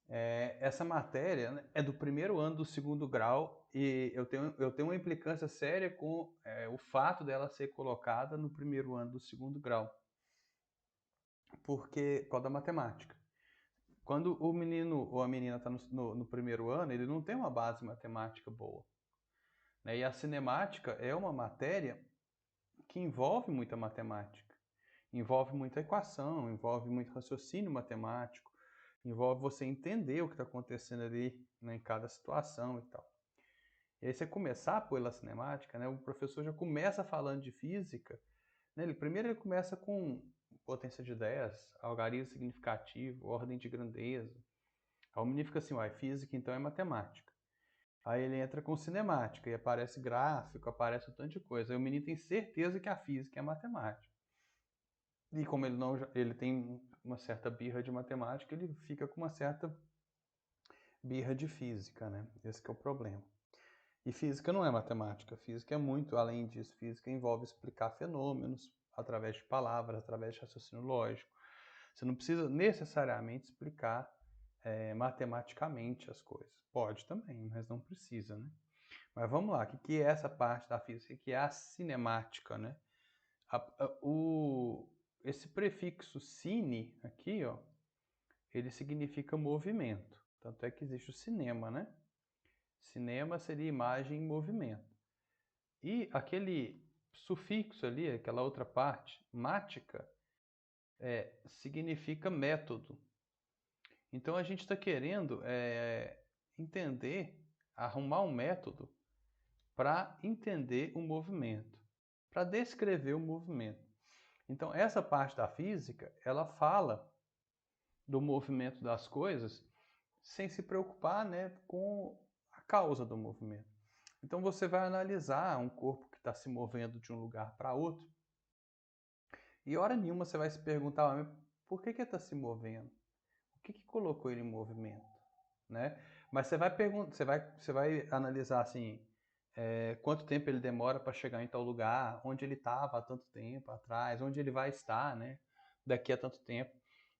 Essa matéria, né, é do primeiro ano do segundo grau e eu tenho uma implicância séria com o fato dela ser colocada no primeiro ano do segundo grau, porque por causa da matemática. Quando o menino ou a menina está no primeiro ano, ele não tem uma base matemática boa, né? E a cinemática é uma matéria que envolve muita matemática, envolve muita equação, envolve muito raciocínio matemático, envolve você entender o que está acontecendo ali, né, em cada situação e tal. E aí você começar pela cinemática, né, o professor já começa falando de física, né, primeiro ele começa com potência de 10, algarismo significativo, ordem de grandeza. Aí o menino fica assim, uai, física então é matemática. Aí ele entra com cinemática e aparece gráfico, aparece um tanto de coisa. Aí o menino tem certeza que a física é matemática. E como ele não, ele tem uma certa birra de matemática, ele fica com uma certa birra de física, né? Esse que é o problema. E física não é matemática, física é muito além disso. Física envolve explicar fenômenos através de palavras, através de raciocínio lógico. Você não precisa necessariamente explicar matematicamente as coisas. Pode também, mas não precisa, né? Mas vamos lá, o que é essa parte da física? O que é a cinemática, né? Esse prefixo cine aqui, ó, ele significa movimento. Tanto é que existe o cinema, né? Cinema seria imagem em movimento. E aquele sufixo ali, aquela outra parte, mática, significa método. Então a gente está querendo entender, arrumar um método para entender o movimento, para descrever o movimento. Então essa parte da física, ela fala do movimento das coisas sem se preocupar, né, com a causa do movimento. Então você vai analisar um corpo que está se movendo de um lugar para outro e hora nenhuma você vai se perguntar, mas por que ele está se movendo? O que colocou ele em movimento, né? Mas você vai analisar assim, quanto tempo ele demora para chegar em tal lugar, onde ele estava há tanto tempo atrás, onde ele vai estar, né? Daqui a tanto tempo.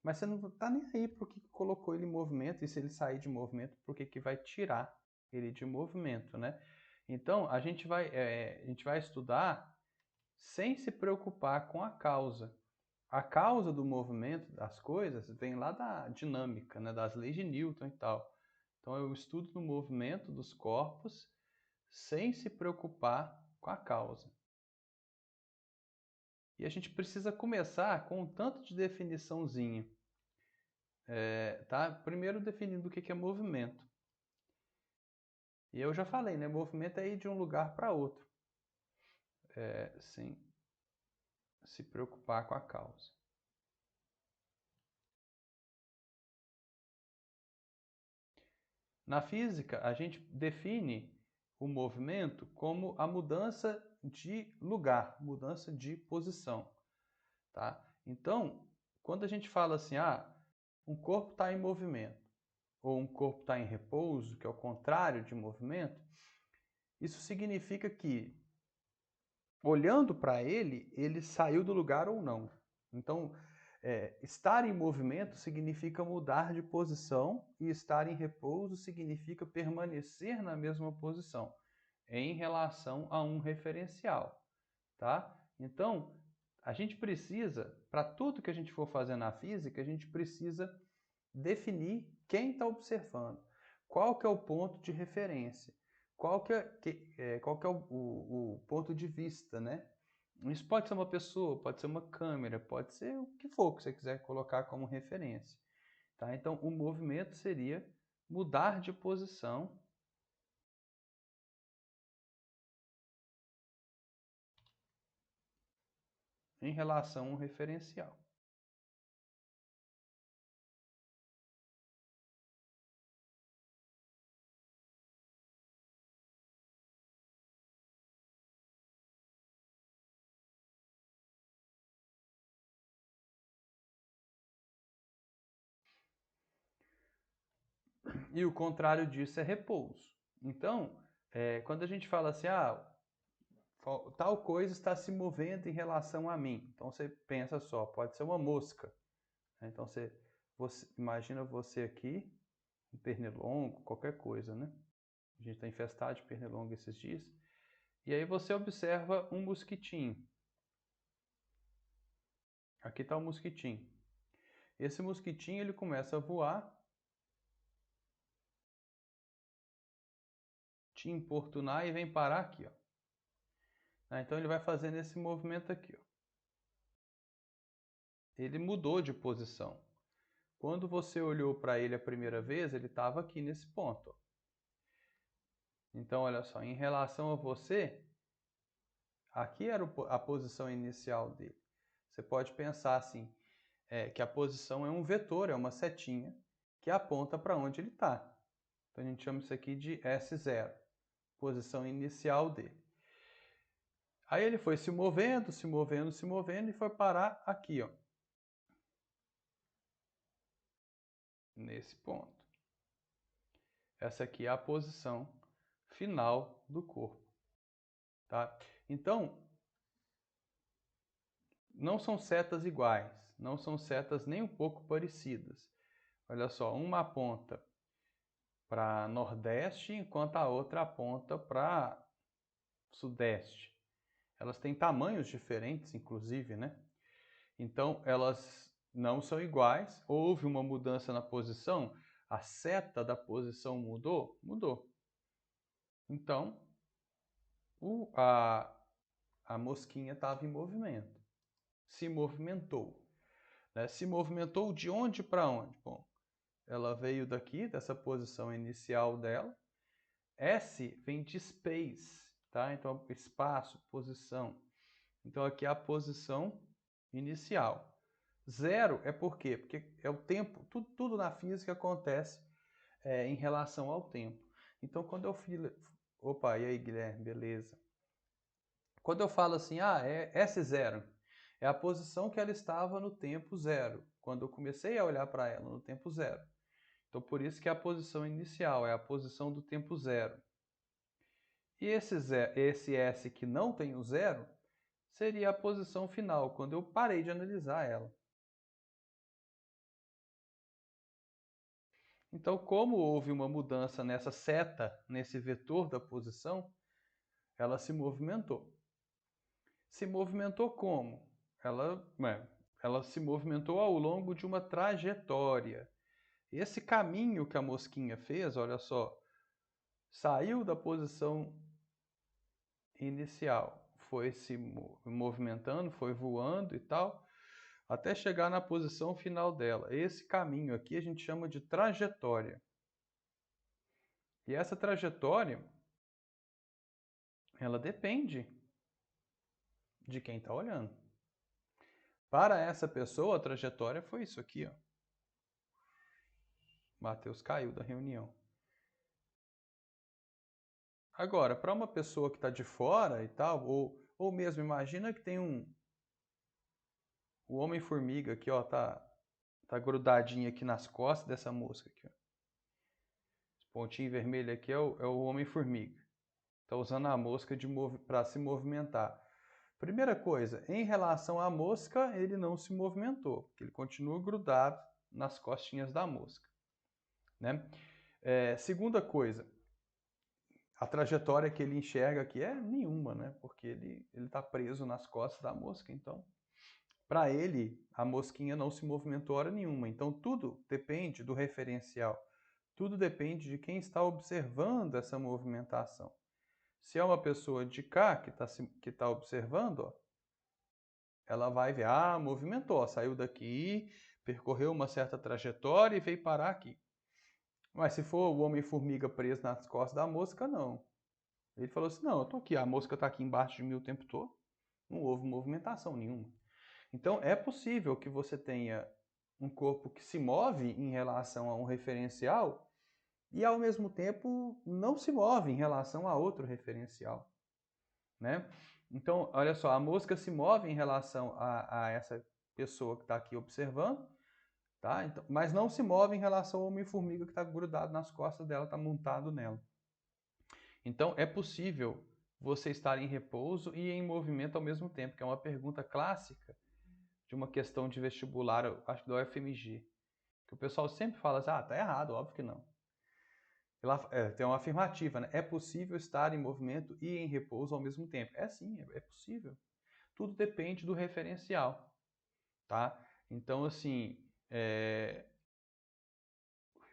Mas você não está nem aí para o que colocou ele em movimento e se ele sair de movimento, por que vai tirar ele de movimento, né? Então a gente vai estudar sem se preocupar com a causa. A causa do movimento das coisas vem lá da dinâmica, né, das leis de Newton e tal. Então eu estudo o movimento dos corpos sem se preocupar com a causa. E a gente precisa começar com um tanto de definiçãozinha. Tá? Primeiro definindo o que é movimento. E eu já falei, né? Movimento é ir de um lugar para outro, sem se preocupar com a causa. Na física, a gente define o movimento como a mudança de lugar, mudança de posição, tá? Então, quando a gente fala assim, um corpo está em movimento, ou um corpo está em repouso, que é o contrário de movimento, isso significa que, olhando para ele, ele saiu do lugar ou não. Então, estar em movimento significa mudar de posição e estar em repouso significa permanecer na mesma posição em relação a um referencial, tá? Então, a gente precisa, para tudo que a gente for fazer na física, a gente precisa definir quem está observando, qual que é o ponto de referência, qual que é o ponto de vista, né? Isso pode ser uma pessoa, pode ser uma câmera, pode ser o que for que você quiser colocar como referência. Tá? Então, o movimento seria mudar de posição em relação a um referencial. E o contrário disso é repouso. Então, quando a gente fala assim, tal coisa está se movendo em relação a mim. Então você pensa só, pode ser uma mosca. Então você imagina você aqui um pernilongo, qualquer coisa, né? A gente está infestado de pernilongo esses dias. E aí você observa um mosquitinho. Aqui está o mosquitinho. Esse mosquitinho ele começa a voar, te importunar e vem parar aqui, ó. Então ele vai fazendo esse movimento aqui, ó. Ele mudou de posição. Quando você olhou para ele a primeira vez, ele estava aqui nesse ponto, ó. Então, olha só, em relação a você, aqui era a posição inicial dele. Você pode pensar assim, que a posição é um vetor, é uma setinha que aponta para onde ele está. Então a gente chama isso aqui de S0, posição inicial dele. Aí ele foi se movendo, se movendo, se movendo e foi parar aqui, ó, nesse ponto. Essa aqui é a posição final do corpo, tá? Então, não são setas iguais, não são setas nem um pouco parecidas. Olha só, uma aponta para nordeste, enquanto a outra aponta para sudeste. Elas têm tamanhos diferentes, inclusive, né? Então, elas não são iguais. Houve uma mudança na posição, a seta da posição mudou? Mudou. Então, a mosquinha estava em movimento. Se movimentou. Né? Se movimentou de onde para onde? Bom, ela veio daqui, dessa posição inicial dela. S vem de space, tá? Então, espaço, posição. Então, aqui é a posição inicial. 0 é por quê? Porque é o tempo, tudo na física acontece em relação ao tempo. Então, quando eu filo... Opa, e aí, Guilherme, beleza? Quando eu falo assim, é S0, é a posição que ela estava no tempo 0, quando eu comecei a olhar para ela no tempo 0. Então, por isso que é a posição inicial, é a posição do tempo 0. E esse S que não tem o 0 seria a posição final, quando eu parei de analisar ela. Então, como houve uma mudança nessa seta, nesse vetor da posição, ela se movimentou. Se movimentou como? Ela se movimentou ao longo de uma trajetória. Esse caminho que a mosquinha fez, olha só, saiu da posição inicial, foi se movimentando, foi voando e tal, até chegar na posição final dela. Esse caminho aqui a gente chama de trajetória. E essa trajetória, ela depende de quem está olhando. Para essa pessoa, a trajetória foi isso aqui, ó. Matheus caiu da reunião. Agora, para uma pessoa que está de fora e tal, ou mesmo imagina que tem o Homem-Formiga aqui, ó, tá grudadinho aqui nas costas dessa mosca aqui, ó. Esse pontinho vermelho aqui é o Homem-Formiga. Está usando a mosca para se movimentar. Primeira coisa, em relação à mosca, ele não se movimentou, porque ele continua grudado nas costinhas da mosca, né? Segunda coisa, a trajetória que ele enxerga aqui é nenhuma, né? Porque ele está preso nas costas da mosca, então, para ele, a mosquinha não se movimentou hora nenhuma. Então, tudo depende do referencial. Tudo depende de quem está observando essa movimentação. Se é uma pessoa de cá que tá observando, ó, ela vai ver, movimentou, saiu daqui, percorreu uma certa trajetória e veio parar aqui. Mas se for o Homem-Formiga preso nas costas da mosca, não. Ele falou assim, não, eu tô aqui, a mosca está aqui embaixo de mim o tempo todo, não houve movimentação nenhuma. Então, é possível que você tenha um corpo que se move em relação a um referencial e, ao mesmo tempo, não se move em relação a outro referencial, né? Então, olha só, a mosca se move em relação a essa pessoa que está aqui observando, tá? Então, mas não se move em relação ao Homem-Formiga que está grudado nas costas dela, está montado nela. Então, é possível você estar em repouso e em movimento ao mesmo tempo, que é uma pergunta clássica de uma questão de vestibular, acho que do UFMG, que o pessoal sempre fala assim, tá errado, óbvio que não. Tem uma afirmativa, né? É possível estar em movimento e em repouso ao mesmo tempo. É sim, é possível. Tudo depende do referencial, tá? Então, assim,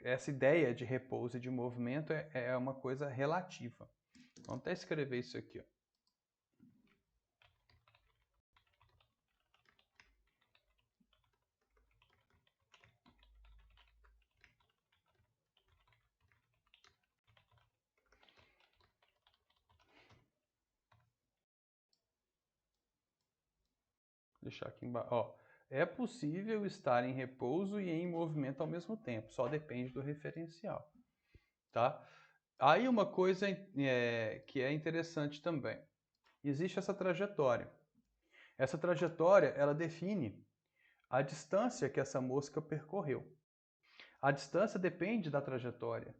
essa ideia de repouso e de movimento é uma coisa relativa. Vamos até escrever isso aqui, ó. Deixar aqui embaixo. Ó, é possível estar em repouso e em movimento ao mesmo tempo, só depende do referencial, tá? Aí uma coisa que é interessante também. Existe essa trajetória. Essa trajetória, ela define a distância que essa mosca percorreu. A distância depende da trajetória,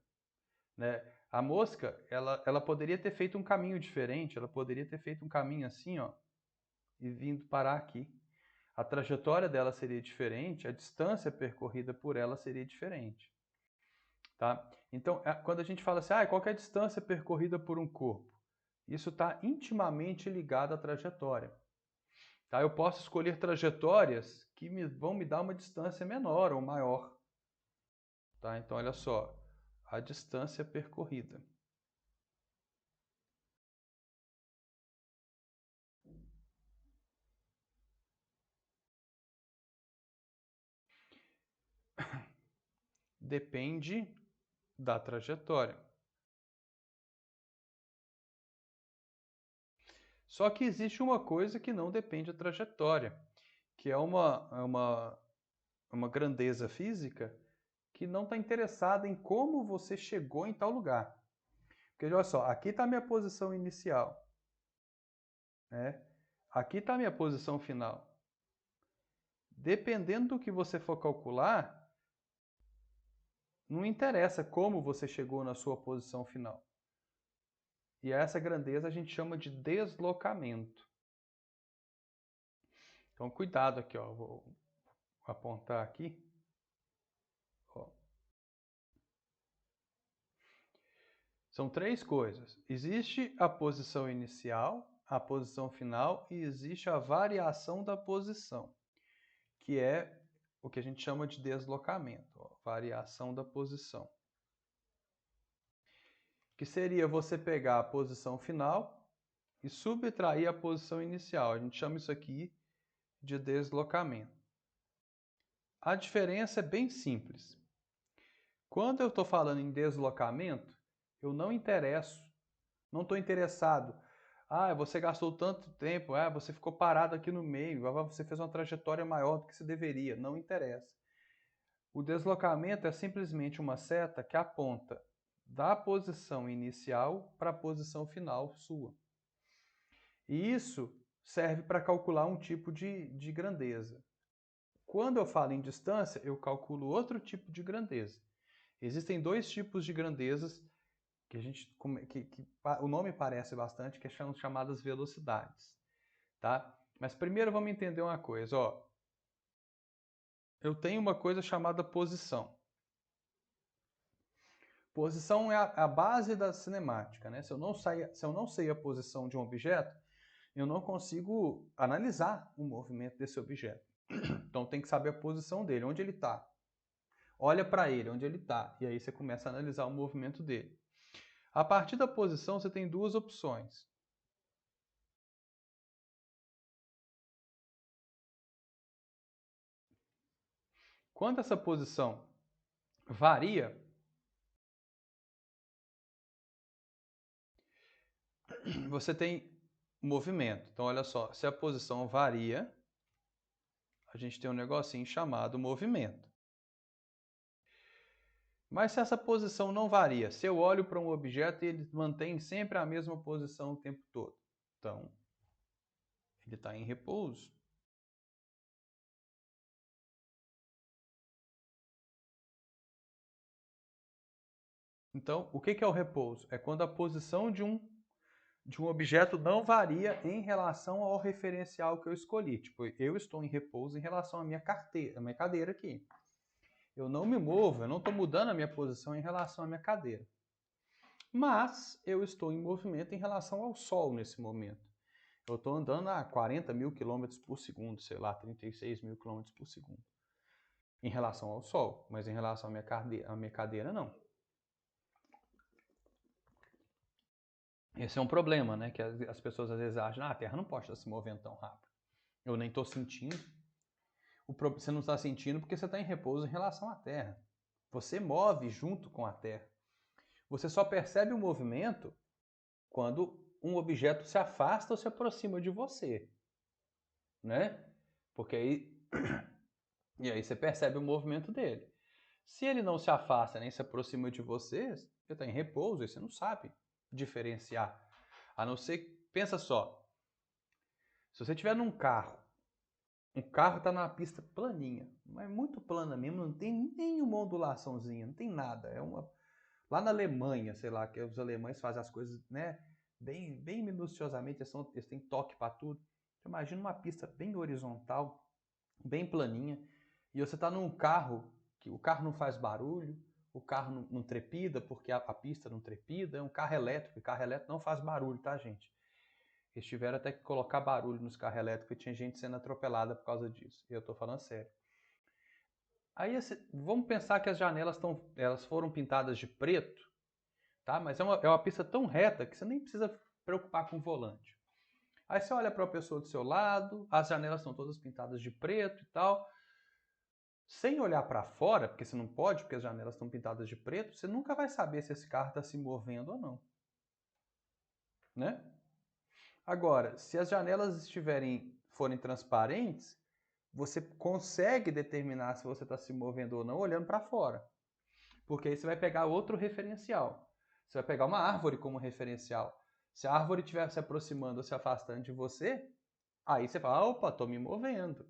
né? A mosca, ela poderia ter feito um caminho diferente, ela poderia ter feito um caminho assim, ó, e vindo parar aqui. A trajetória dela seria diferente, a distância percorrida por ela seria diferente, tá? Então, quando a gente fala assim, qual é a distância percorrida por um corpo? Isso está intimamente ligado à trajetória. Tá? Eu posso escolher trajetórias que vão me dar uma distância menor ou maior. Tá? Então, olha só, a distância percorrida. Depende da trajetória. Só que existe uma coisa que não depende da trajetória, que é uma grandeza física que não está interessada em como você chegou em tal lugar. Porque olha só, aqui está a minha posição inicial, né? Aqui está a minha posição final. Dependendo do que você for calcular, não interessa como você chegou na sua posição final. E essa grandeza a gente chama de deslocamento. Então, cuidado aqui, ó. Vou apontar aqui. Ó. São três coisas. Existe a posição inicial, a posição final e existe a variação da posição, que é o que a gente chama de deslocamento, ó, variação da posição. Que seria você pegar a posição final e subtrair a posição inicial. A gente chama isso aqui de deslocamento. A diferença é bem simples. Quando eu estou falando em deslocamento, eu não estou interessado. Você gastou tanto tempo, você ficou parado aqui no meio, você fez uma trajetória maior do que se deveria. Não interessa. O deslocamento é simplesmente uma seta que aponta da posição inicial para a posição final sua. E isso serve para calcular um tipo de grandeza. Quando eu falo em distância, eu calculo outro tipo de grandeza. Existem dois tipos de grandezas que o nome parece bastante, que são chamadas velocidades, tá? Mas primeiro vamos entender uma coisa, ó. Eu tenho uma coisa chamada posição. Posição é a base da cinemática, né? Se eu não sei a posição de um objeto, eu não consigo analisar o movimento desse objeto. Então tem que saber a posição dele, onde ele está. Olha para ele, onde ele está, e aí você começa a analisar o movimento dele. A partir da posição, você tem duas opções. Quando essa posição varia, você tem movimento. Então, olha só, se a posição varia, a gente tem um negocinho chamado movimento. Mas se essa posição não varia, se eu olho para um objeto e ele mantém sempre a mesma posição o tempo todo, então ele está em repouso. Então, o que é o repouso? É quando a posição de um objeto não varia em relação ao referencial que eu escolhi. Tipo, eu estou em repouso em relação à minha cadeira aqui. Eu não me movo, eu não estou mudando a minha posição em relação à minha cadeira. Mas eu estou em movimento em relação ao Sol nesse momento. Eu estou andando a 40 mil quilômetros por segundo, sei lá, 36 mil quilômetros por segundo. Em relação ao Sol, mas em relação à minha cadeira, não. Esse é um problema, né? Que as pessoas às vezes acham, a Terra não pode estar se movendo tão rápido. Eu nem estou sentindo. Você não está sentindo porque você está em repouso em relação à Terra. Você move junto com a Terra. Você só percebe o movimento quando um objeto se afasta ou se aproxima de você, né? Porque aí e aí você percebe o movimento dele. Se ele não se afasta nem se aproxima de você, você está em repouso e você não sabe diferenciar. A não ser, pensa só, se você estiver num carro, um carro está numa pista planinha, mas muito plana mesmo, não tem nenhuma ondulaçãozinha, não tem nada. Lá na Alemanha, sei lá, que os alemães fazem as coisas, né, bem minuciosamente, eles têm toque para tudo. Imagina uma pista bem horizontal, bem planinha, e você está num carro que o carro não faz barulho, o carro não trepida porque a pista não trepida, é um carro elétrico, e carro elétrico não faz barulho, tá, gente? Eles tiveram até que colocar barulho nos carros elétricos e tinha gente sendo atropelada por causa disso. E eu tô falando sério. Aí vamos pensar que as janelas elas foram pintadas de preto, tá? Mas é uma pista tão reta que você nem precisa preocupar com o volante. Aí você olha para a pessoa do seu lado, as janelas estão todas pintadas de preto e tal. Sem olhar para fora, porque você não pode, porque as janelas estão pintadas de preto, você nunca vai saber se esse carro está se movendo ou não, né? Agora, se as janelas forem transparentes, você consegue determinar se você está se movendo ou não olhando para fora. Porque aí você vai pegar outro referencial. Você vai pegar uma árvore como referencial. Se a árvore estiver se aproximando ou se afastando de você, aí você fala, opa, estou me movendo.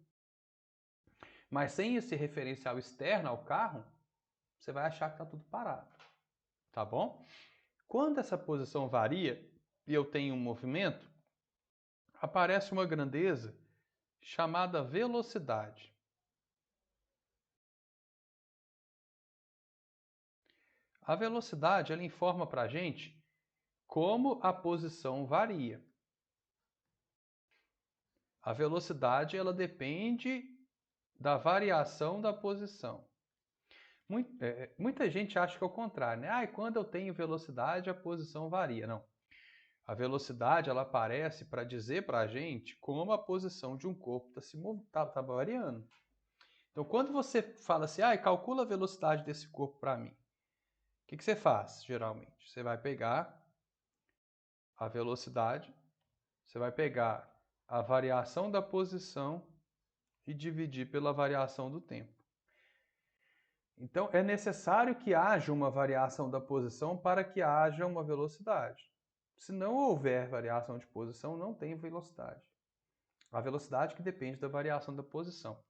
Mas sem esse referencial externo ao carro, você vai achar que está tudo parado. Tá bom? Quando essa posição varia e eu tenho um movimento, aparece uma grandeza chamada velocidade. A velocidade ela informa para a gente como a posição varia. A velocidade ela depende da variação da posição. Muita gente acha que é o contrário, né? Quando eu tenho velocidade, a posição varia. Não. A velocidade ela aparece para dizer para a gente como a posição de um corpo está variando. Então, quando você fala assim, calcula a velocidade desse corpo para mim, o que você faz, geralmente? Você vai pegar a velocidade, você vai pegar a variação da posição e dividir pela variação do tempo. Então, é necessário que haja uma variação da posição para que haja uma velocidade. Se não houver variação de posição, não tem velocidade. A velocidade que depende da variação da posição.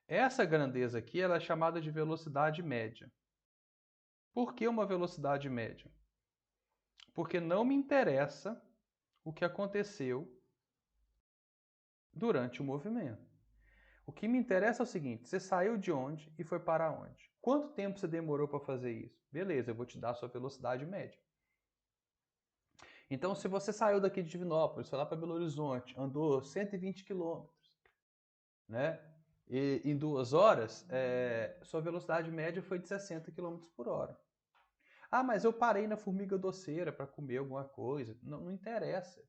Essa grandeza aqui ela é chamada de velocidade média. Por que uma velocidade média? Porque não me interessa o que aconteceu durante o movimento. O que me interessa é o seguinte, você saiu de onde e foi para onde? Quanto tempo você demorou para fazer isso? Beleza, eu vou te dar a sua velocidade média. Então, se você saiu daqui de Divinópolis, foi lá para Belo Horizonte, andou 120 quilômetros, né? E em 2 horas, sua velocidade média foi de 60 km por hora. Mas eu parei na formiga doceira para comer alguma coisa. Não, não interessa.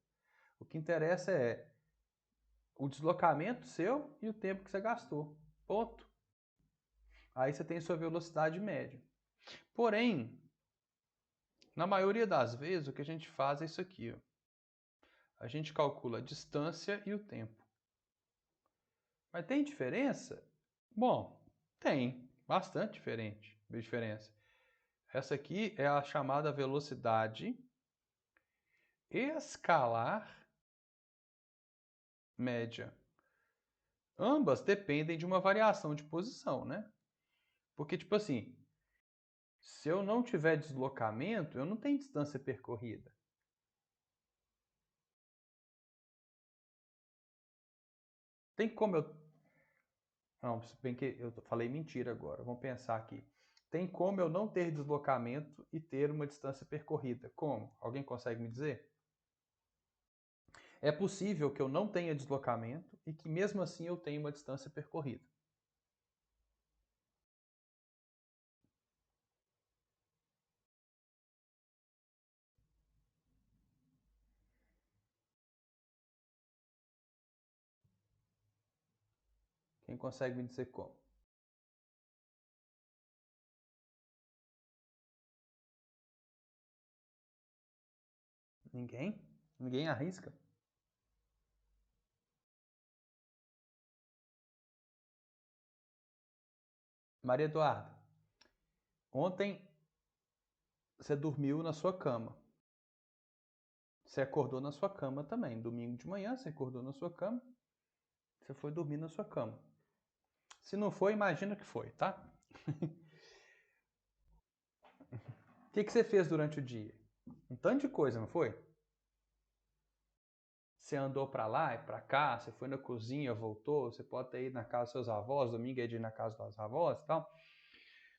O que interessa é o deslocamento seu e o tempo que você gastou. Ponto. Aí você tem sua velocidade média. Porém, na maioria das vezes, o que a gente faz é isso aqui. Ó. A gente calcula a distância e o tempo. Mas tem diferença? Bom, tem. Bastante diferença. Essa aqui é a chamada velocidade escalar média. Ambas dependem de uma variação de posição, né? Porque, tipo assim, se eu não tiver deslocamento, eu não tenho distância percorrida. Tem como eu... Não, se bem que eu falei mentira agora. Vamos pensar aqui. tem como eu não ter deslocamento e ter uma distância percorrida. Como? Alguém consegue me dizer? É possível que eu não tenha deslocamento e que mesmo assim eu tenha uma distância percorrida. Quem consegue me dizer como? Ninguém? Ninguém arrisca? Maria Eduarda, ontem você dormiu na sua cama. Você acordou na sua cama também. Domingo de manhã você acordou na sua cama. Você foi dormir na sua cama. Se não foi, imagina que foi, tá? O que você fez durante o dia? Um tanto de coisa, não foi? Você andou para lá e para cá, você foi na cozinha, voltou, você pode ter ido na casa dos seus avós, domingo é de ir na casa das avós e tal.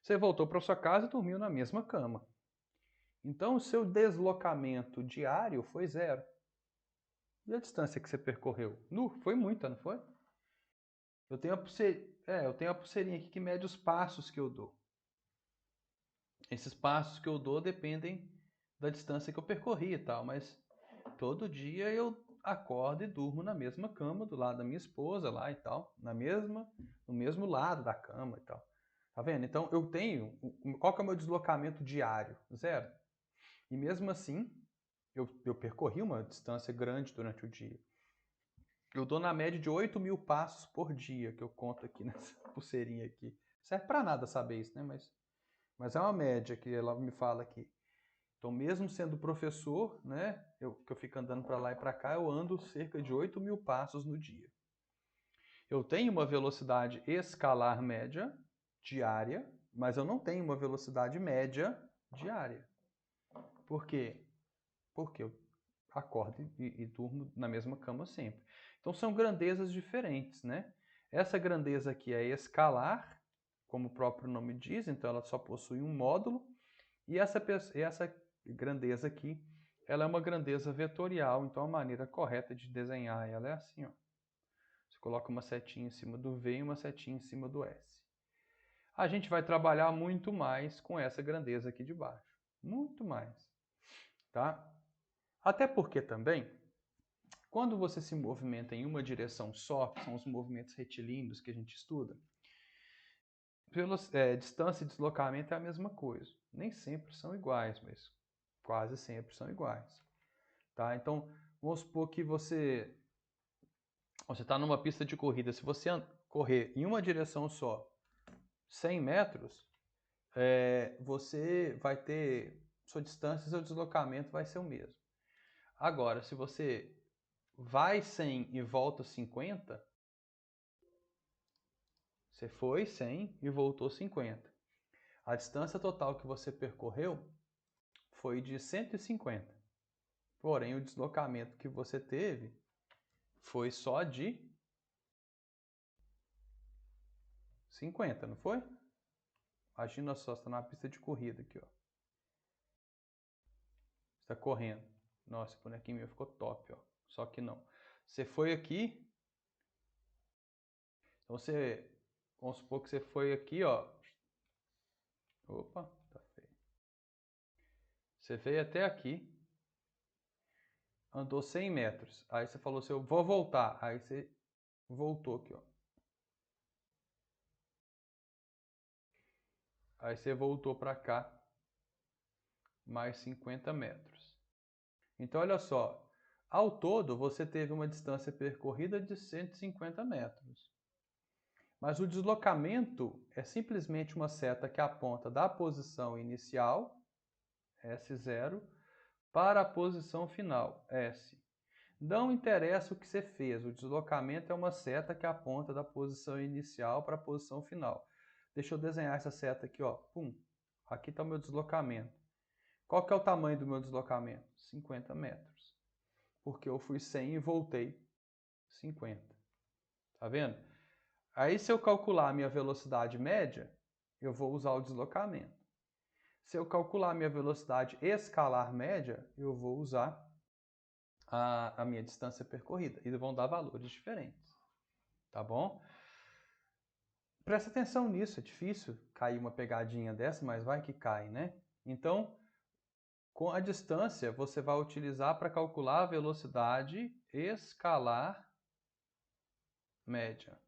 Você voltou para sua casa e dormiu na mesma cama. Então, o seu deslocamento diário foi zero. E a distância que você percorreu? Foi muita, não foi? Eu tenho a pulseirinha aqui que mede os passos que eu dou. Esses passos que eu dou dependem da distância que eu percorri e tal, mas todo dia eu acordo e durmo na mesma cama, do lado da minha esposa lá e tal, no mesmo lado da cama e tal. Tá vendo? Então eu tenho, qual que é o meu deslocamento diário? Zero. E mesmo assim, eu percorri uma distância grande durante o dia. Eu dou na média de 8.000 passos por dia, que eu conto aqui nessa pulseirinha aqui. Serve para nada saber isso, né? Mas é uma média que ela me fala aqui. Então, mesmo sendo professor, né, que eu fico andando para lá e para cá, eu ando cerca de 8.000 passos no dia. Eu tenho uma velocidade escalar média diária, mas eu não tenho uma velocidade média diária. Por quê? Porque eu acordo e durmo na mesma cama sempre. Então, são grandezas diferentes, né? Essa grandeza aqui é escalar, como o próprio nome diz, então ela só possui um módulo. E essa grandeza aqui, ela é uma grandeza vetorial, então a maneira correta de desenhar ela é assim, ó. Você coloca uma setinha em cima do V e uma setinha em cima do S. A gente vai trabalhar muito mais com essa grandeza aqui de baixo. Muito mais, tá? Até porque também, quando você se movimenta em uma direção só, que são os movimentos retilíneos que a gente estuda, distância e deslocamento é a mesma coisa. Nem sempre são iguais, mas quase sempre são iguais. Tá? Então, vamos supor que você está numa pista de corrida. Se você correr em uma direção só, 100 metros, você vai ter sua distância e seu deslocamento vai ser o mesmo. Agora, se você vai 100 e volta 50, você foi 100 e voltou 50. A distância total que você percorreu foi de 150. Porém, o deslocamento que você teve foi só de 50, não foi? Imagina só, você está numa pista de corrida aqui, ó. Você está correndo. Nossa, esse bonequinho meu ficou top, ó. Só que não. Você foi aqui. Então você. Vamos supor que você foi aqui, ó. Opa, tá feio. Você veio até aqui. Andou 100 metros. Aí você falou assim, eu vou voltar. Aí você voltou aqui, ó. Aí você voltou para cá. Mais 50 metros. Então, olha só. Ao todo, você teve uma distância percorrida de 150 metros. Mas o deslocamento é simplesmente uma seta que aponta da posição inicial, S0, para a posição final, S. Não interessa o que você fez, o deslocamento é uma seta que aponta da posição inicial para a posição final. Deixa eu desenhar essa seta aqui, ó. Pum. Aqui está o meu deslocamento. Qual que é o tamanho do meu deslocamento? 50 metros. Porque eu fui 100 e voltei 50. Tá vendo? Aí, se eu calcular a minha velocidade média, eu vou usar o deslocamento. Se eu calcular a minha velocidade escalar média, eu vou usar a minha distância percorrida. E vão dar valores diferentes. Tá bom? Presta atenção nisso, é difícil cair uma pegadinha dessa, mas vai que cai, né? Então, com a distância, você vai utilizar para calcular a velocidade escalar média.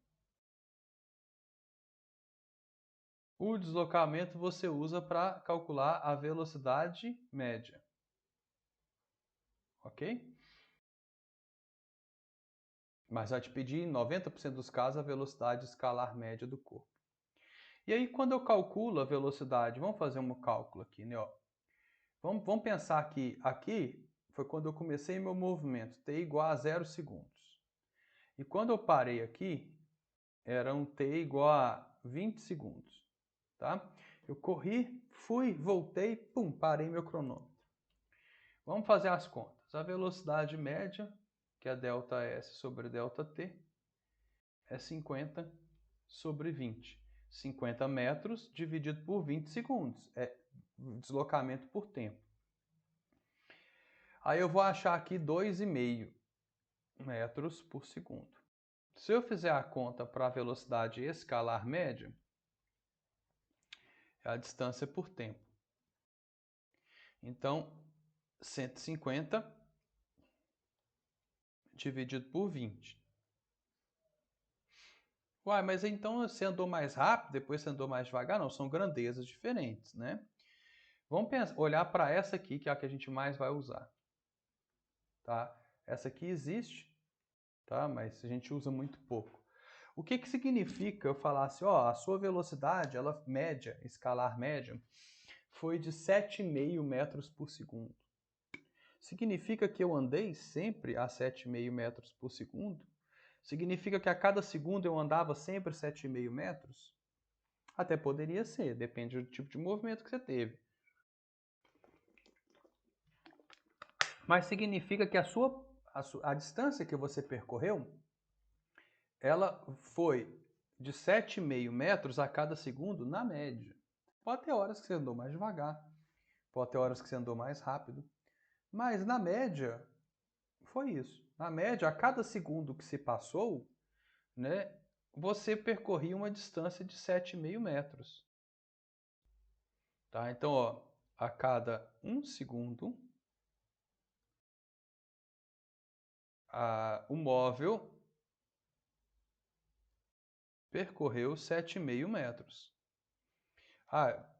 O deslocamento você usa para calcular a velocidade média. Ok? Mas vai te pedir, em 90% dos casos, a velocidade escalar média do corpo. E aí, quando eu calculo a velocidade, vamos fazer um cálculo aqui, né? Ó. Vamos pensar que aqui foi quando eu comecei meu movimento, t igual a 0 segundos. E quando eu parei aqui, era um t igual a 20 segundos. Tá? Eu corri, fui, voltei, pum, parei meu cronômetro. Vamos fazer as contas. A velocidade média, que é ΔS sobre ΔT, é 50 sobre 20. 50 metros dividido por 20 segundos. É deslocamento por tempo. Aí eu vou achar aqui 2,5 metros por segundo. Se eu fizer a conta para a velocidade escalar média, é a distância por tempo. Então, 150 dividido por 20. Uai, mas então você andou mais rápido, depois você andou mais devagar? Não, são grandezas diferentes, né? Vamos olhar para essa aqui, que é a que a gente mais vai usar. Tá? Essa aqui existe, tá? Mas a gente usa muito pouco. O que significa eu falar assim, ó, a sua velocidade, ela média, escalar média, foi de 7,5 metros por segundo. Significa que eu andei sempre a 7,5 metros por segundo? Significa que a cada segundo eu andava sempre 7,5 metros? Até poderia ser, depende do tipo de movimento que você teve. Mas significa que a distância que você percorreu, ela foi de 7,5 metros a cada segundo na média. Pode ter horas que você andou mais devagar, pode ter horas que você andou mais rápido, mas na média foi isso. Na média, a cada segundo que se passou, né, você percorria uma distância de 7,5 metros. Tá? Então, ó, a cada 1 segundo, o móvel percorreu 7,5 metros.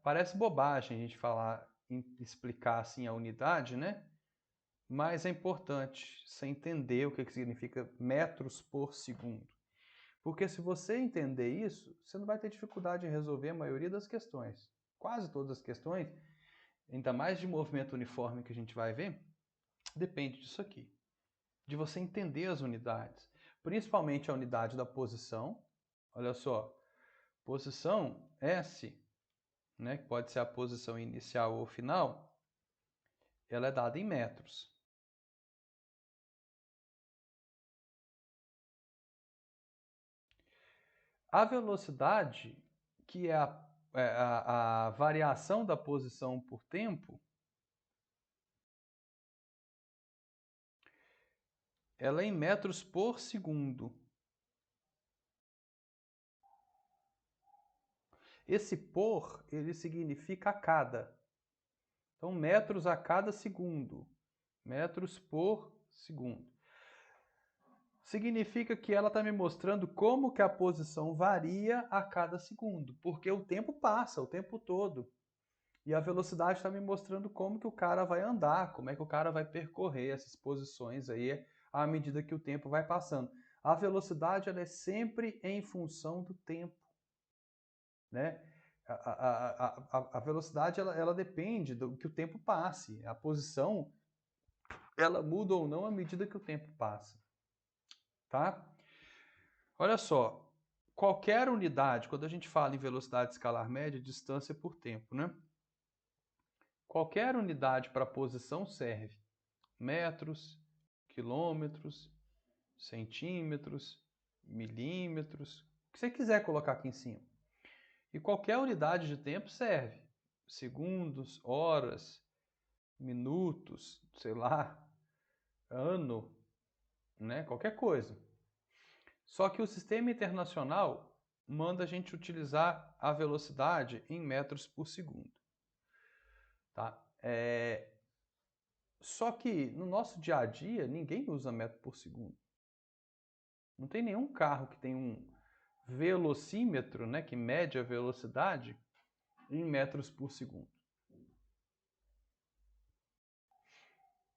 Parece bobagem a gente falar, explicar assim a unidade, né? Mas é importante você entender o que significa metros por segundo. Porque se você entender isso, você não vai ter dificuldade em resolver a maioria das questões. Quase todas as questões, ainda mais de movimento uniforme que a gente vai ver, depende disso aqui. De você entender as unidades. Principalmente a unidade da posição. Olha só, posição S, né, que pode ser a posição inicial ou final, ela é dada em metros. A velocidade, que é a variação da posição por tempo, ela é em metros por segundo. Esse por, ele significa a cada. Então, metros a cada segundo. Metros por segundo. Significa que ela está me mostrando como que a posição varia a cada segundo, porque o tempo passa o tempo todo. E a velocidade está me mostrando como que o cara vai andar, como é que o cara vai percorrer essas posições aí à medida que o tempo vai passando. A velocidade ela é sempre em função do tempo, né? A velocidade ela depende do que o tempo passe. A posição ela muda ou não à medida que o tempo passa, tá? Olha só, qualquer unidade, quando a gente fala em velocidade escalar média, distância por tempo, né? Qualquer unidade para posição serve. Metros, quilômetros, centímetros, milímetros, o que você quiser colocar aqui em cima. E qualquer unidade de tempo serve. Segundos, horas, minutos, sei lá, ano, né? Qualquer coisa. Só que o sistema internacional manda a gente utilizar a velocidade em metros por segundo. Tá? Só que no nosso dia a dia, ninguém usa metro por segundo. Não tem nenhum carro que tem um velocímetro, né, que mede a velocidade em metros por segundo.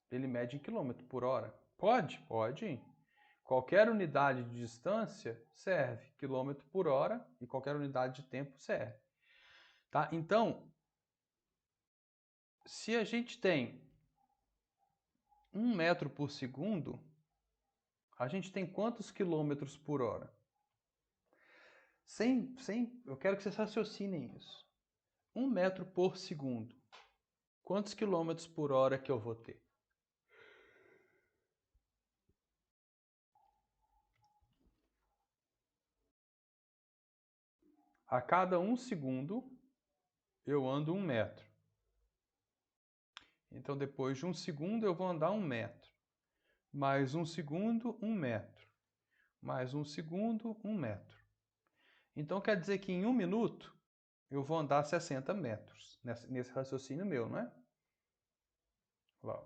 Ele mede em quilômetro por hora. Pode? Pode. Qualquer unidade de distância serve. Quilômetro por hora e qualquer unidade de tempo serve. Tá? Então, se a gente tem 1 metro por segundo, a gente tem quantos quilômetros por hora? Eu quero que vocês raciocinem isso. 1 metro por segundo. Quantos quilômetros por hora que eu vou ter? A cada 1 segundo, eu ando 1 metro. Então, depois de 1 segundo, eu vou andar 1 metro. Mais 1 segundo, 1 metro. Mais 1 segundo, 1 metro. Então, quer dizer que em 1 minuto, eu vou andar 60 metros. Nesse raciocínio meu, não é? Lá.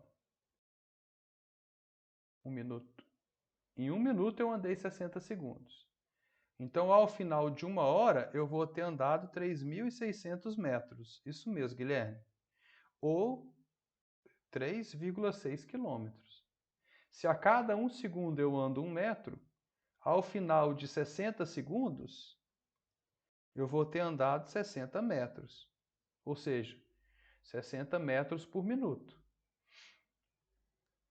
1 minuto. Em 1 minuto, eu andei 60 segundos. Então, ao final de 1 hora, eu vou ter andado 3.600 metros. Isso mesmo, Guilherme. Ou 3,6 quilômetros. Se a cada 1 segundo eu ando 1 metro, ao final de 60 segundos, eu vou ter andado 60 metros. Ou seja, 60 metros por minuto.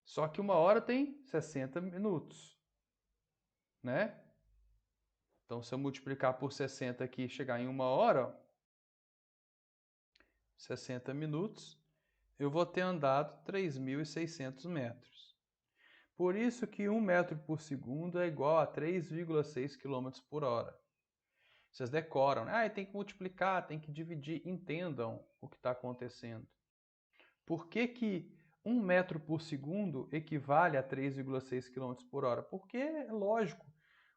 Só que 1 hora tem 60 minutos, né? Então, se eu multiplicar por 60 aqui e chegar em 1 hora, 60 minutos, eu vou ter andado 3.600 metros. Por isso que 1 metro por segundo é igual a 3,6 km por hora. Vocês decoram, né? Tem que multiplicar, tem que dividir. Entendam o que está acontecendo. Por que 1 metro por segundo equivale a 3,6 km por hora? Porque é lógico,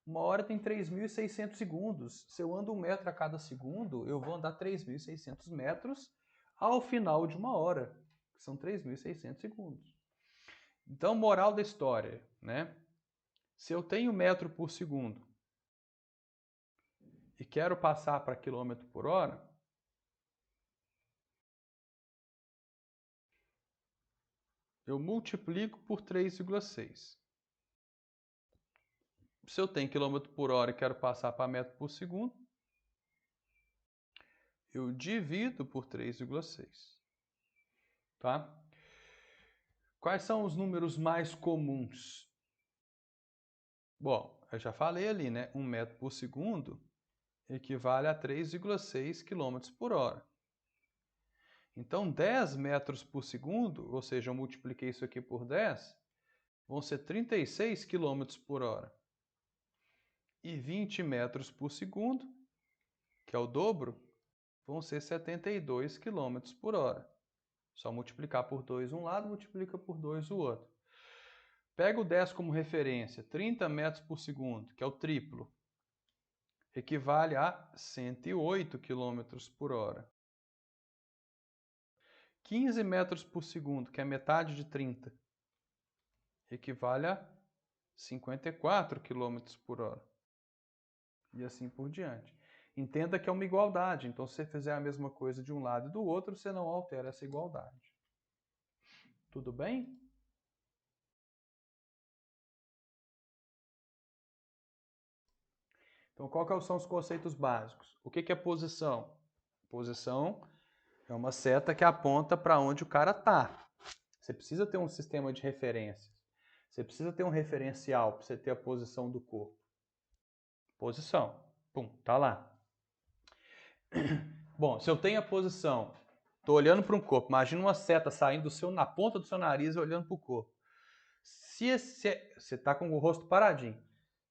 1 hora tem 3.600 segundos. Se eu ando 1 metro a cada segundo, eu vou andar 3.600 metros ao final de 1 hora, que são 3.600 segundos. Então, moral da história, né? Se eu tenho metro por segundo e quero passar para quilômetro por hora, eu multiplico por 3,6. Se eu tenho quilômetro por hora e quero passar para metro por segundo, eu divido por 3,6. Tá? Quais são os números mais comuns? Bom, eu já falei ali, né? 1 metro por segundo equivale a 3,6 km por hora. Então, 10 metros por segundo, ou seja, eu multipliquei isso aqui por 10, vão ser 36 km por hora. E 20 metros por segundo, que é o dobro, vão ser 72 km por hora. Só multiplicar por 2 um lado, multiplica por 2 o outro. Pega o 10 como referência, 30 metros por segundo, que é o triplo, equivale a 108 km por hora. 15 metros por segundo, que é metade de 30, equivale a 54 km por hora. E assim por diante. Entenda que é uma igualdade, então se você fizer a mesma coisa de um lado e do outro, você não altera essa igualdade. Tudo bem? Então, quais são os conceitos básicos? O que é posição? Posição é uma seta que aponta para onde o cara está. Você precisa ter um sistema de referências. Você precisa ter um referencial para você ter a posição do corpo. Posição. Pum, tá lá. Bom, se eu tenho a posição, estou olhando para um corpo, imagina uma seta saindo na ponta do seu nariz e olhando para o corpo. Se você está com o rosto paradinho,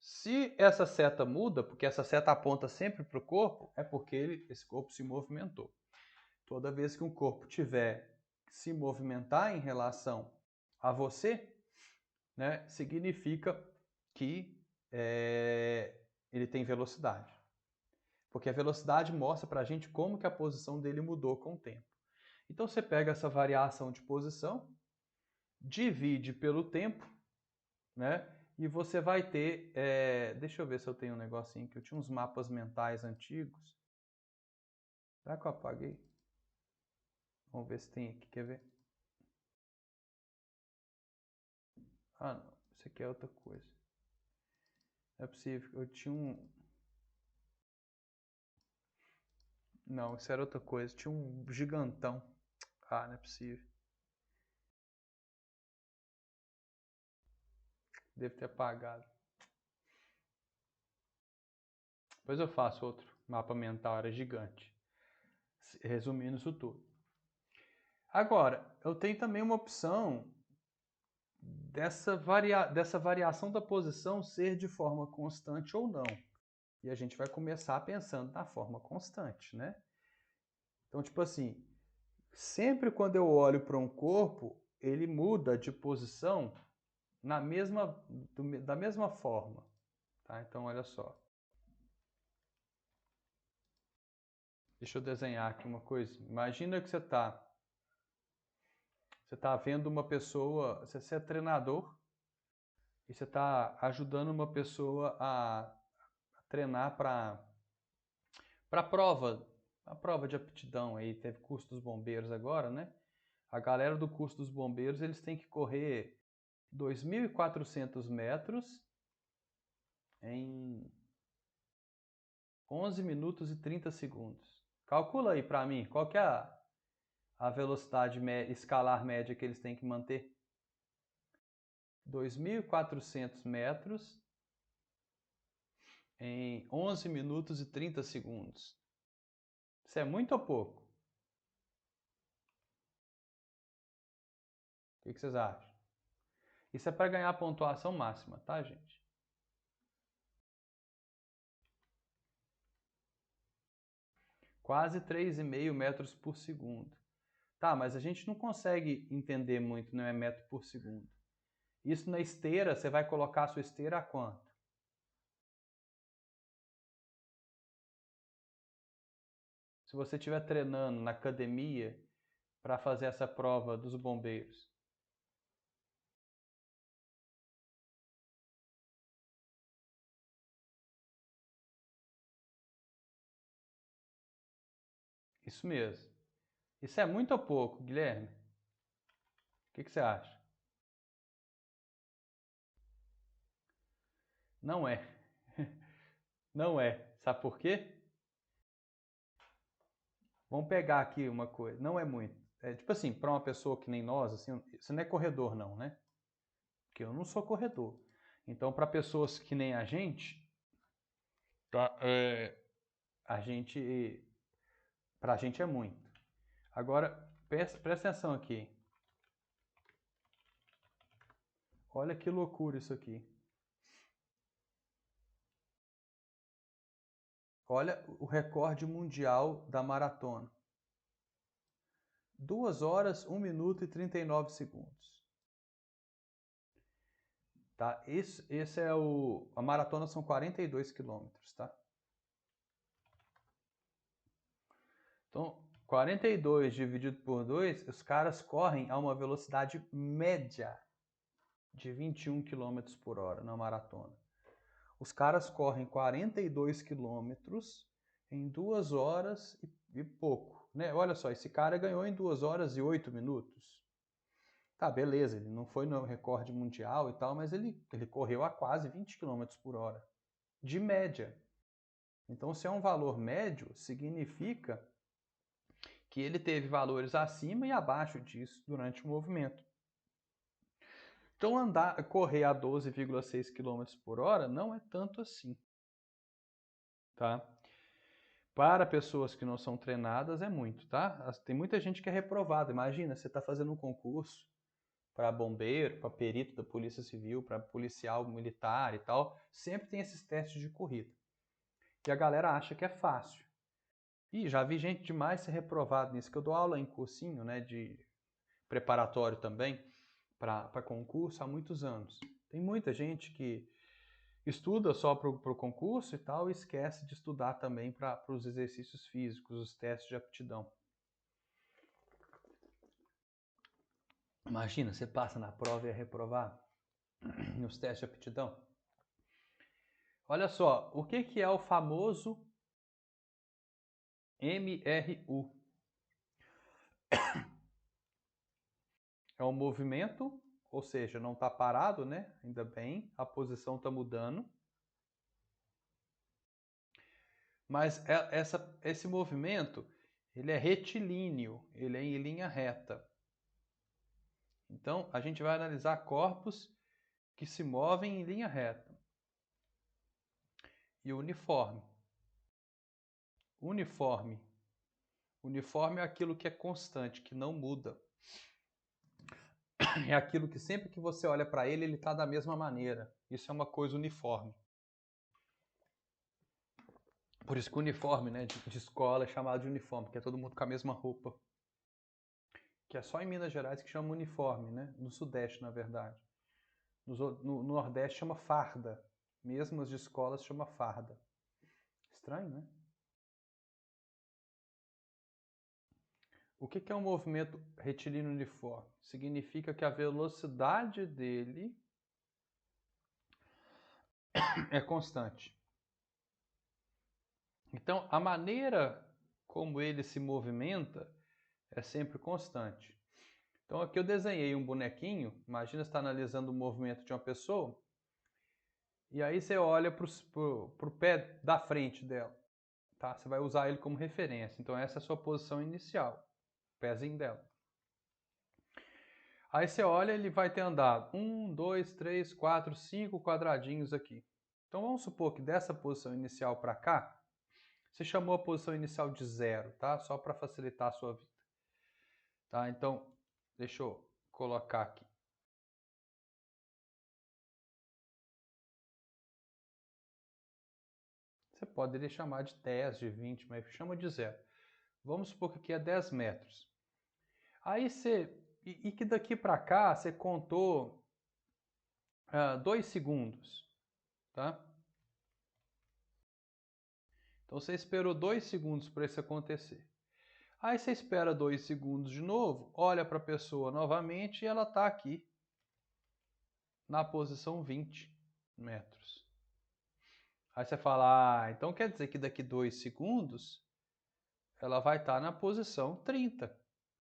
Se essa seta muda, porque essa seta aponta sempre para o corpo, é porque esse corpo se movimentou. Toda vez que um corpo tiver que se movimentar em relação a você, né, significa que ele tem velocidade. Porque a velocidade mostra para a gente como que a posição dele mudou com o tempo. Então você pega essa variação de posição, divide pelo tempo, né? E você vai ter... deixa eu ver se eu tenho um negocinho que eu tinha uns mapas mentais antigos. Será que eu apaguei? Vamos ver se tem aqui, quer ver? Ah, não. Isso aqui é outra coisa. Não é possível. Eu tinha um... Não, isso era outra coisa. Tinha um gigantão. Ah, não é possível. Devo ter apagado. Depois eu faço outro mapa mental, era gigante. Resumindo isso tudo. Agora, eu tenho também uma opção dessa variação da posição ser de forma constante ou não. E a gente vai começar pensando na forma constante, né? Então, tipo assim, sempre quando eu olho para um corpo, ele muda de posição da mesma forma. Tá? Então, olha só. Deixa eu desenhar aqui uma coisa. Imagina que você está vendo uma pessoa, você é treinador, e você está ajudando uma pessoa a treinar para a prova de aptidão. Aí teve curso dos bombeiros agora, né? A galera do curso dos bombeiros, eles têm que correr 2.400 metros em 11 minutos e 30 segundos. Calcula aí para mim, qual que é a velocidade escalar média que eles têm que manter? 2.400 metros em 11 minutos e 30 segundos. Isso é muito ou pouco? O que vocês acham? Isso é para ganhar a pontuação máxima, tá, gente? Quase 3,5 metros por segundo. Tá, mas a gente não consegue entender muito, não é metro por segundo. Isso na esteira, você vai colocar a sua esteira a quanto? Se você estiver treinando na academia para fazer essa prova dos bombeiros. Isso mesmo. Isso é muito ou pouco, Guilherme? O que você acha? Não é. Não é. Sabe por quê? Vamos pegar aqui uma coisa. Não é muito. É tipo assim, para uma pessoa que nem nós, assim, você não é corredor não, né? Porque eu não sou corredor. Então, para pessoas que nem a gente, tá? A gente, pra gente é muito. Agora, presta atenção aqui. Olha que loucura isso aqui. Olha o recorde mundial da maratona. 2 horas, 1 minuto e 39 segundos. Tá? Esse é o... A maratona são 42 quilômetros, tá? Então, 42 dividido por 2, os caras correm a uma velocidade média de 21 km por hora na maratona. Os caras correm 42 quilômetros em 2 horas e pouco. Né? Olha só, esse cara ganhou em 2 horas e 8 minutos. Tá, beleza, ele não foi no recorde mundial e tal, mas ele correu a quase 20 km por hora, de média. Então, se é um valor médio, significa que ele teve valores acima e abaixo disso durante o movimento. Então, correr a 12,6 km por hora não é tanto assim. Tá? Para pessoas que não são treinadas é muito, tá? Tem muita gente que é reprovada. Imagina, você está fazendo um concurso, para bombeiro, para perito da Polícia Civil, para policial militar e tal, sempre tem esses testes de corrida. E a galera acha que é fácil. E já vi gente demais ser reprovado nisso, que eu dou aula em cursinho, né, de preparatório também, para concurso há muitos anos. Tem muita gente que estuda só para o concurso e tal, e esquece de estudar também para os exercícios físicos, os testes de aptidão. Imagina, você passa na prova e é reprovado nos testes de aptidão. Olha só, o que é o famoso MRU? É um movimento, ou seja, não está parado, né? Ainda bem, a posição está mudando. Mas esse movimento, ele é retilíneo, ele é em linha reta. Então, a gente vai analisar corpos que se movem em linha reta. E o uniforme. Uniforme. Uniforme é aquilo que é constante, que não muda. É aquilo que sempre que você olha para ele, ele está da mesma maneira. Isso é uma coisa uniforme. Por isso que o uniforme, né, de escola é chamado de uniforme, que é todo mundo com a mesma roupa. Que é só em Minas Gerais que chama uniforme, né? No Sudeste, na verdade. No Nordeste chama farda. Mesmo as de escolas chama farda. Estranho, né? O que é um movimento retilíneo uniforme? Significa que a velocidade dele é constante. Então, a maneira como ele se movimenta é sempre constante. Então, aqui eu desenhei um bonequinho. Imagina você está analisando o movimento de uma pessoa. E aí você olha para o pé da frente dela. Tá? Você vai usar ele como referência. Então, essa é a sua posição inicial. O pezinho dela. Aí você olha, ele vai ter andado 1, 2, 3, 4, 5 quadradinhos aqui. Então vamos supor que dessa posição inicial para cá, você chamou a posição inicial de 0, tá? Só para facilitar a sua vida. Tá? Então, deixa eu colocar aqui. Você poderia chamar de 10, de 20, mas chama de 0. Vamos supor que aqui é 10 metros. Aí você... E que daqui para cá você contou 2 segundos, tá? Então você esperou 2 segundos para isso acontecer. Aí você espera 2 segundos de novo, olha para a pessoa novamente e ela está aqui, na posição 20 metros. Aí você fala, então quer dizer que daqui 2 segundos ela vai estar na posição 30.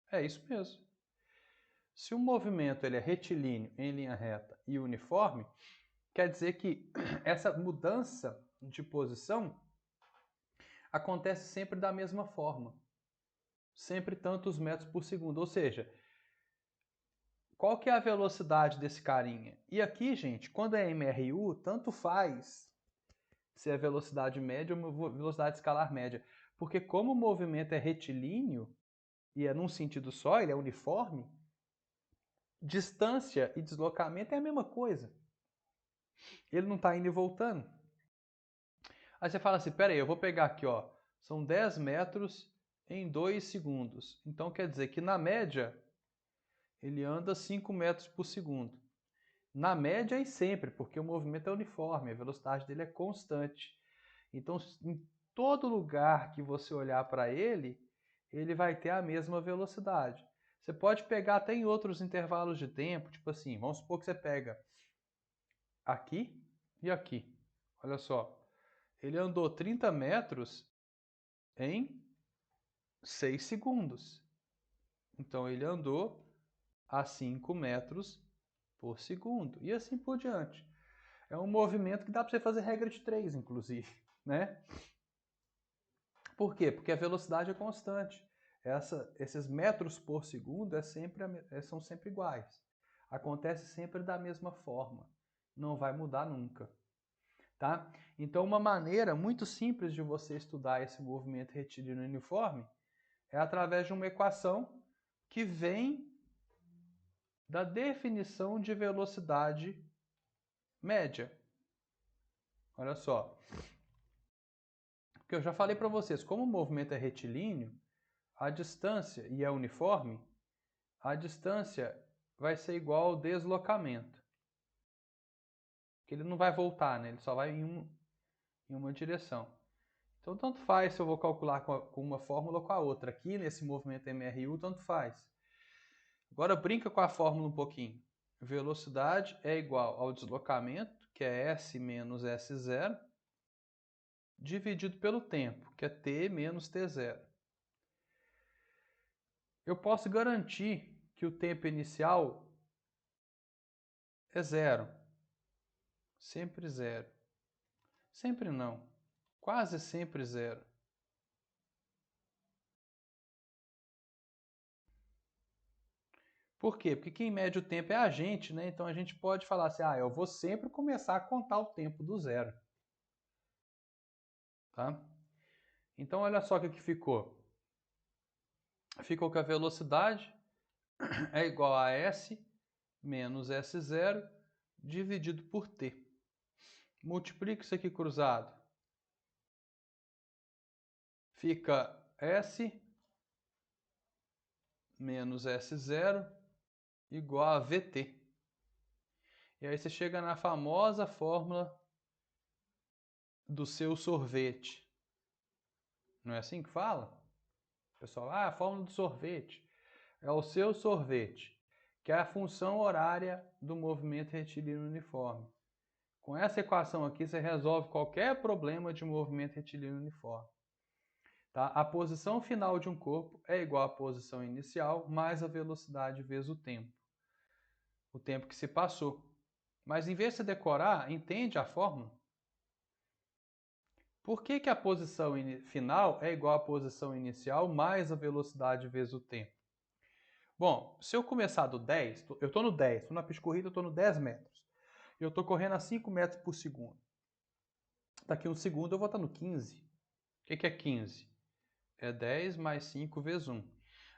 É isso mesmo. Se o movimento ele é retilíneo, em linha reta e uniforme, quer dizer que essa mudança de posição acontece sempre da mesma forma. Sempre tantos metros por segundo. Ou seja, qual que é a velocidade desse carinha? E aqui, gente, quando é MRU, tanto faz se é velocidade média ou velocidade escalar média. Porque como o movimento é retilíneo, e é num sentido só, ele é uniforme, distância e deslocamento é a mesma coisa. Ele não está indo e voltando. Aí você fala assim, peraí, eu vou pegar aqui, ó, são 10 metros em 2 segundos. Então quer dizer que na média, ele anda 5 metros por segundo. Na média e sempre, porque o movimento é uniforme, a velocidade dele é constante. Então, em todo lugar que você olhar para ele, ele vai ter a mesma velocidade. Você pode pegar até em outros intervalos de tempo, tipo assim, vamos supor que você pega aqui e aqui. Olha só, ele andou 30 metros em 6 segundos. Então, ele andou a 5 metros por segundo. E assim por diante. É um movimento que dá para você fazer regra de 3, inclusive, né? Por quê? Porque a velocidade é constante. Esses metros por segundo são sempre iguais. Acontece sempre da mesma forma. Não vai mudar nunca. Tá? Então, uma maneira muito simples de você estudar esse movimento retilíneo uniforme é através de uma equação que vem da definição de velocidade média. Olha só. Porque eu já falei para vocês, como o movimento é retilíneo, a distância, e é uniforme, a distância vai ser igual ao deslocamento. Porque ele não vai voltar, né? Ele só vai em uma direção. Então, tanto faz se eu vou calcular com uma fórmula ou com a outra. Aqui, nesse movimento MRU, tanto faz. Agora, brinca com a fórmula um pouquinho. Velocidade é igual ao deslocamento, que é S menos S0, dividido pelo tempo, que é T menos T0. Eu posso garantir que o tempo inicial é zero. Sempre zero. Sempre não. Quase sempre zero. Por quê? Porque quem mede o tempo é a gente, né? Então a gente pode falar assim, eu vou sempre começar a contar o tempo do zero. Tá? Então olha só o que ficou. Ficou que a velocidade é igual a S menos S0 dividido por T. Multiplica isso aqui cruzado. Fica S menos S0 igual a VT. E aí você chega na famosa fórmula do seu sorvete. Não é assim que fala? Pessoal, a fórmula do sorvete. É o seu sorvete, que é a função horária do movimento retilíneo uniforme. Com essa equação aqui, você resolve qualquer problema de movimento retilíneo uniforme. Tá? A posição final de um corpo é igual à posição inicial mais a velocidade vezes o tempo que se passou. Mas em vez de você decorar, entende a fórmula? Por que a posição final é igual à posição inicial mais a velocidade vezes o tempo? Bom, se eu começar do 10, eu estou no 10, estou na pista de corrida, eu estou no 10 metros. E eu estou correndo a 5 metros por segundo. Daqui a um segundo eu vou estar no 15. O que é 15? É 10 mais 5 vezes 1.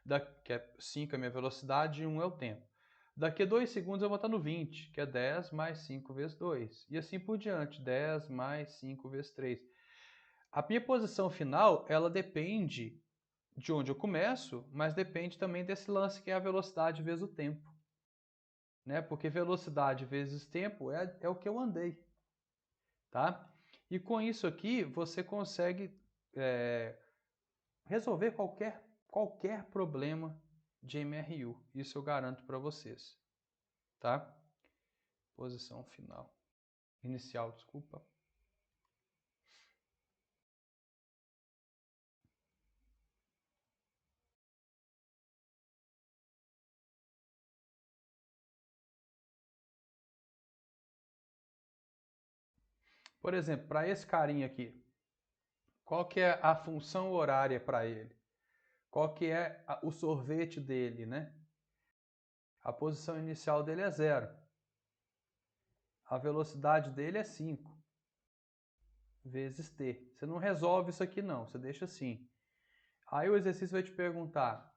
Daqui a 5 é a minha velocidade e 1 é o tempo. Daqui a 2 segundos eu vou estar no 20, que é 10 mais 5 vezes 2. E assim por diante, 10 mais 5 vezes 3. A minha posição final, ela depende de onde eu começo, mas depende também desse lance que é a velocidade vezes o tempo. Né? Porque velocidade vezes tempo é o que eu andei. Tá? E com isso aqui, você consegue resolver qualquer problema de MRU. Isso eu garanto para vocês. Tá? Posição final. Inicial, desculpa. Por exemplo, para esse carinha aqui, qual que é a função horária para ele? Qual que é o sorvete dele, né? A posição inicial dele é 0. A velocidade dele é 5 vezes t. Você não resolve isso aqui não, você deixa assim. Aí o exercício vai te perguntar,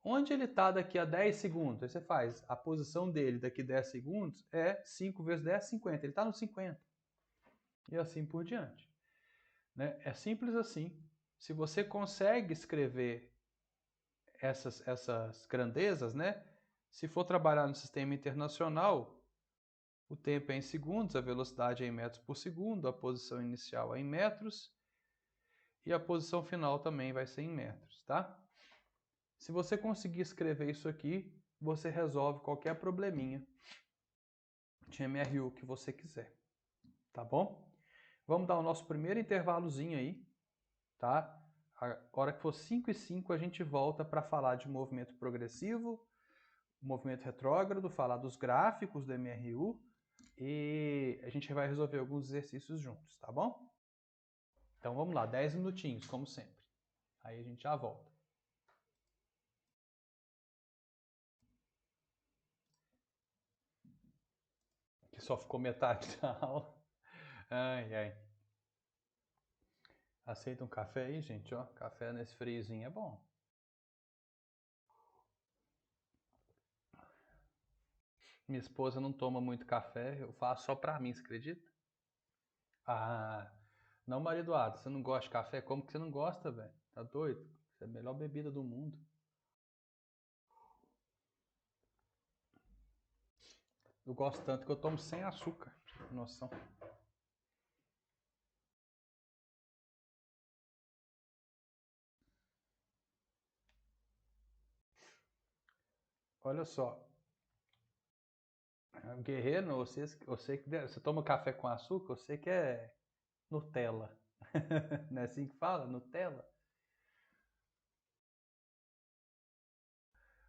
onde ele está daqui a 10 segundos? Aí você faz, a posição dele daqui a 10 segundos é 5 vezes 10, 50. Ele está no 50. E assim por diante. Né? É simples assim. Se você consegue escrever essas grandezas, né? Se for trabalhar no sistema internacional, o tempo é em segundos, a velocidade é em metros por segundo, a posição inicial é em metros e a posição final também vai ser em metros, tá? Se você conseguir escrever isso aqui, você resolve qualquer probleminha de MRU que você quiser, tá bom? Vamos dar o nosso primeiro intervalozinho aí, tá? A hora que for 5 e 5 a gente volta para falar de movimento progressivo, movimento retrógrado, falar dos gráficos do MRU e a gente vai resolver alguns exercícios juntos, tá bom? Então vamos lá, 10 minutinhos, como sempre. Aí a gente já volta. Que só ficou metade da aula. Ai, ai. Aceita um café aí, gente? Ó, café nesse friozinho é bom. Minha esposa não toma muito café, eu faço só pra mim, você acredita? Ah, não, Maria Eduarda, você não gosta de café? Como que você não gosta, velho? Tá doido? Isso é a melhor bebida do mundo. Eu gosto tanto que eu tomo sem açúcar, pra você ter noção. Olha só, guerreiro, você que você toma café com açúcar, você que é Nutella. Não é assim que fala? Nutella?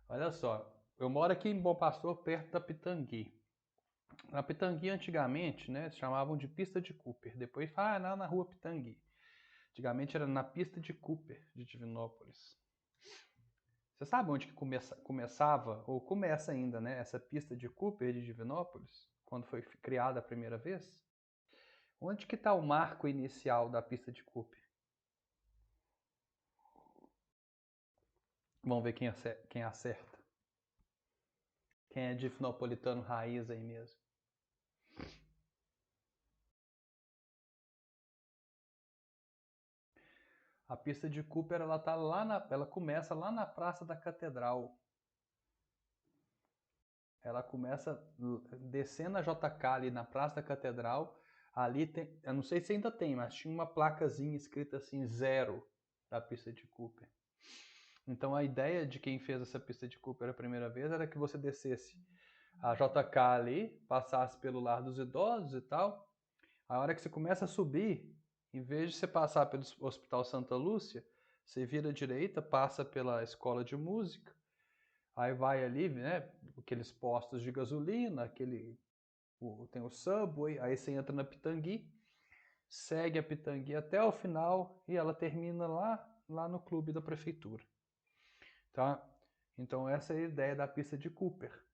Olha só, eu moro aqui em Bom Pastor, perto da Pitangui. Na Pitangui, antigamente, né, se chamavam de pista de Cooper. Depois, lá na rua Pitangui. Antigamente era na pista de Cooper, de Divinópolis. Você sabe onde que começava, ou começa ainda, né, essa pista de Cooper de Divinópolis? Quando foi criada a primeira vez? Onde que está o marco inicial da pista de Cooper? Vamos ver quem acerta. Quem é difnopolitano raiz aí mesmo. A pista de Cooper, ela começa lá na Praça da Catedral. Ela começa descendo a JK ali na Praça da Catedral. Ali tem, eu não sei se ainda tem, mas tinha uma placazinha escrita assim, 0 da pista de Cooper. Então a ideia de quem fez essa pista de Cooper a primeira vez era que você descesse a JK ali, passasse pelo Lar dos Idosos e tal. A hora que você começa a subir, em vez de você passar pelo Hospital Santa Lúcia, você vira à direita, passa pela Escola de Música, aí vai ali, né, aqueles postos de gasolina, tem o Subway, aí você entra na Pitangui, segue a Pitangui até o final e ela termina lá no clube da prefeitura. Tá? Então essa é a ideia da pista de Cooper.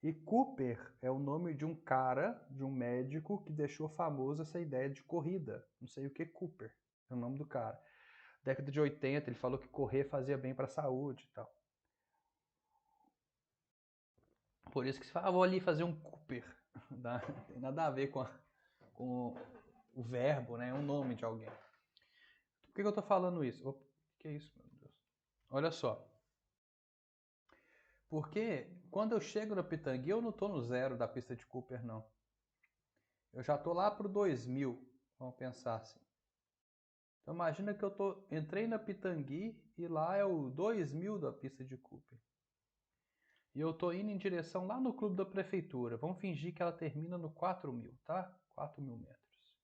E Cooper é o nome de um cara, de um médico, que deixou famoso essa ideia de corrida. Não sei o que Cooper, é o nome do cara. Década de 80, ele falou que correr fazia bem para a saúde e tal. Por isso que se fala, vou ali fazer um Cooper. Não tem nada a ver com o verbo, né? É um nome de alguém. Por que eu tô falando isso? Opa, que é isso, meu Deus? Olha só. Porque quando eu chego na Pitangui, eu não tô no 0 da pista de Cooper, não. Eu já tô lá pro 2000, vamos pensar assim. Então imagina que entrei na Pitangui e lá é o 2000 da pista de Cooper. E eu tô indo em direção lá no clube da prefeitura. Vamos fingir que ela termina no 4000, tá? 4000 metros.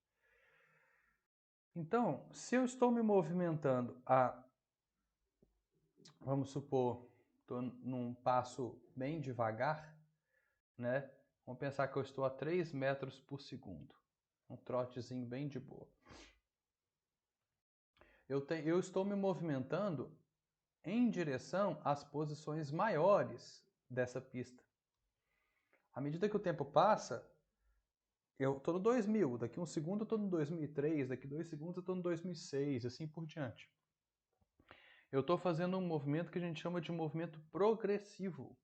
Então, se eu estou me movimentando vamos supor, estou num passo bem devagar, né? Vamos pensar que eu estou a 3 metros por segundo. Um trotezinho bem de boa. Eu estou me movimentando em direção às posições maiores dessa pista. À medida que o tempo passa, eu estou no 2000, daqui um segundo eu estou no 2003, daqui 2 segundos eu estou no 2006, assim por diante. Eu estou fazendo um movimento que a gente chama de movimento progressivo.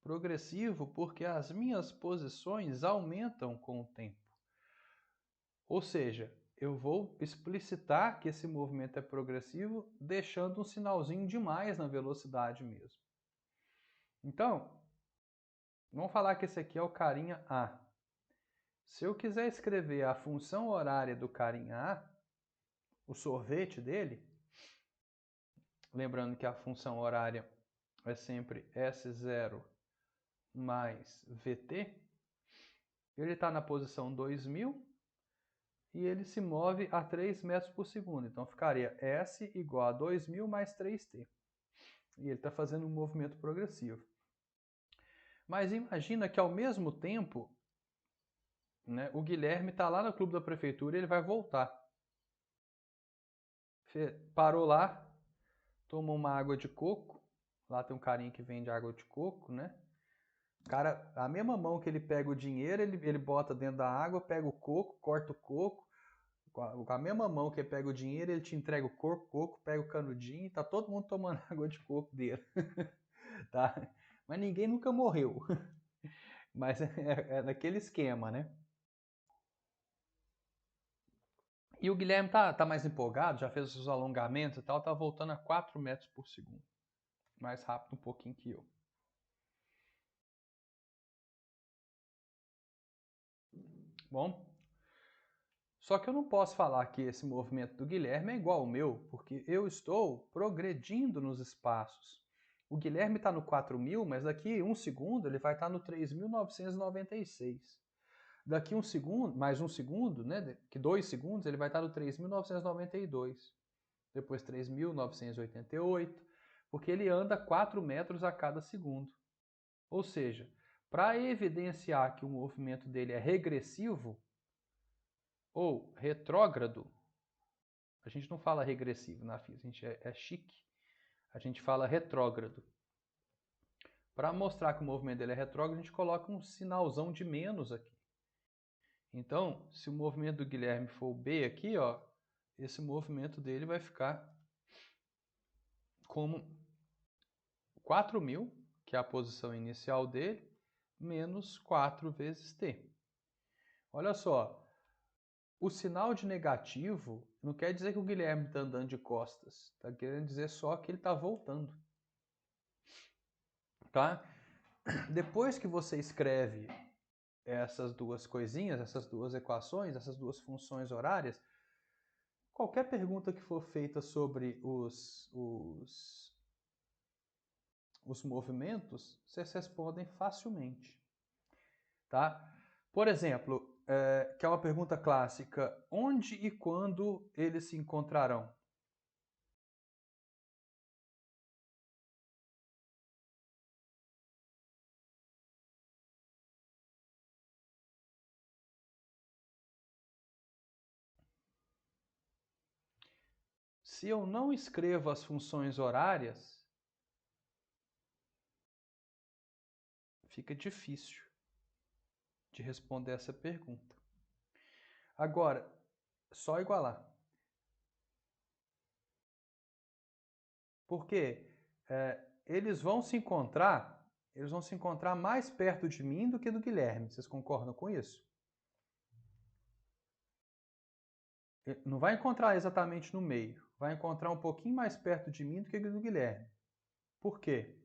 Progressivo porque as minhas posições aumentam com o tempo. Ou seja, eu vou explicitar que esse movimento é progressivo, deixando um sinalzinho de mais na velocidade mesmo. Então, vamos falar que esse aqui é o carinha A. Se eu quiser escrever a função horária do carinha A, o sorvete dele, lembrando que a função horária é sempre S0 mais VT, ele está na posição 2000 e ele se move a 3 metros por segundo. Então ficaria S igual a 2000 mais 3T. E ele está fazendo um movimento progressivo. Mas imagina que ao mesmo tempo, né, o Guilherme está lá no clube da prefeitura e ele vai voltar. Parou lá, tomou uma água de coco. Lá tem um carinha que vende água de coco, né? Cara, a mesma mão que ele pega o dinheiro, ele bota dentro da água, pega o coco, corta o coco. Com a mesma mão que ele pega o dinheiro, ele te entrega o coco, pega o canudinho e tá todo mundo tomando água de coco dele. Tá? Mas ninguém nunca morreu. Mas é naquele esquema, né? E o Guilherme tá mais empolgado, já fez os alongamentos e tal, tá voltando a 4 metros por segundo. Mais rápido um pouquinho que eu. Bom, só que eu não posso falar que esse movimento do Guilherme é igual ao meu, porque eu estou progredindo nos espaços. O Guilherme está no 4.000, mas daqui um segundo ele vai estar no 3.996. Daqui um segundo, mais um segundo, né? Que 2 segundos, ele vai estar no 3.992. Depois 3.988, porque ele anda 4 metros a cada segundo. Ou seja, para evidenciar que o movimento dele é regressivo ou retrógrado, a gente não fala regressivo na física, a gente é chique, a gente fala retrógrado. Para mostrar que o movimento dele é retrógrado, a gente coloca um sinalzão de menos aqui. Então, se o movimento do Guilherme for o B aqui, ó, esse movimento dele vai ficar como 4.000, que é a posição inicial dele, menos 4 vezes t. Olha só, o sinal de negativo não quer dizer que o Guilherme está andando de costas, está querendo dizer só que ele está voltando. Tá? Depois que você escreve essas duas coisinhas, essas duas equações, essas duas funções horárias, qualquer pergunta que for feita sobre os movimentos, vocês respondem facilmente. Tá? Por exemplo, que é uma pergunta clássica, onde e quando eles se encontrarão? Se eu não escrevo as funções horárias, fica difícil de responder essa pergunta. Agora, só igualar. Porque eles vão se encontrar mais perto de mim do que do Guilherme. Vocês concordam com isso? Não vai encontrar exatamente no meio. Vai encontrar um pouquinho mais perto de mim do que do Guilherme. Por quê?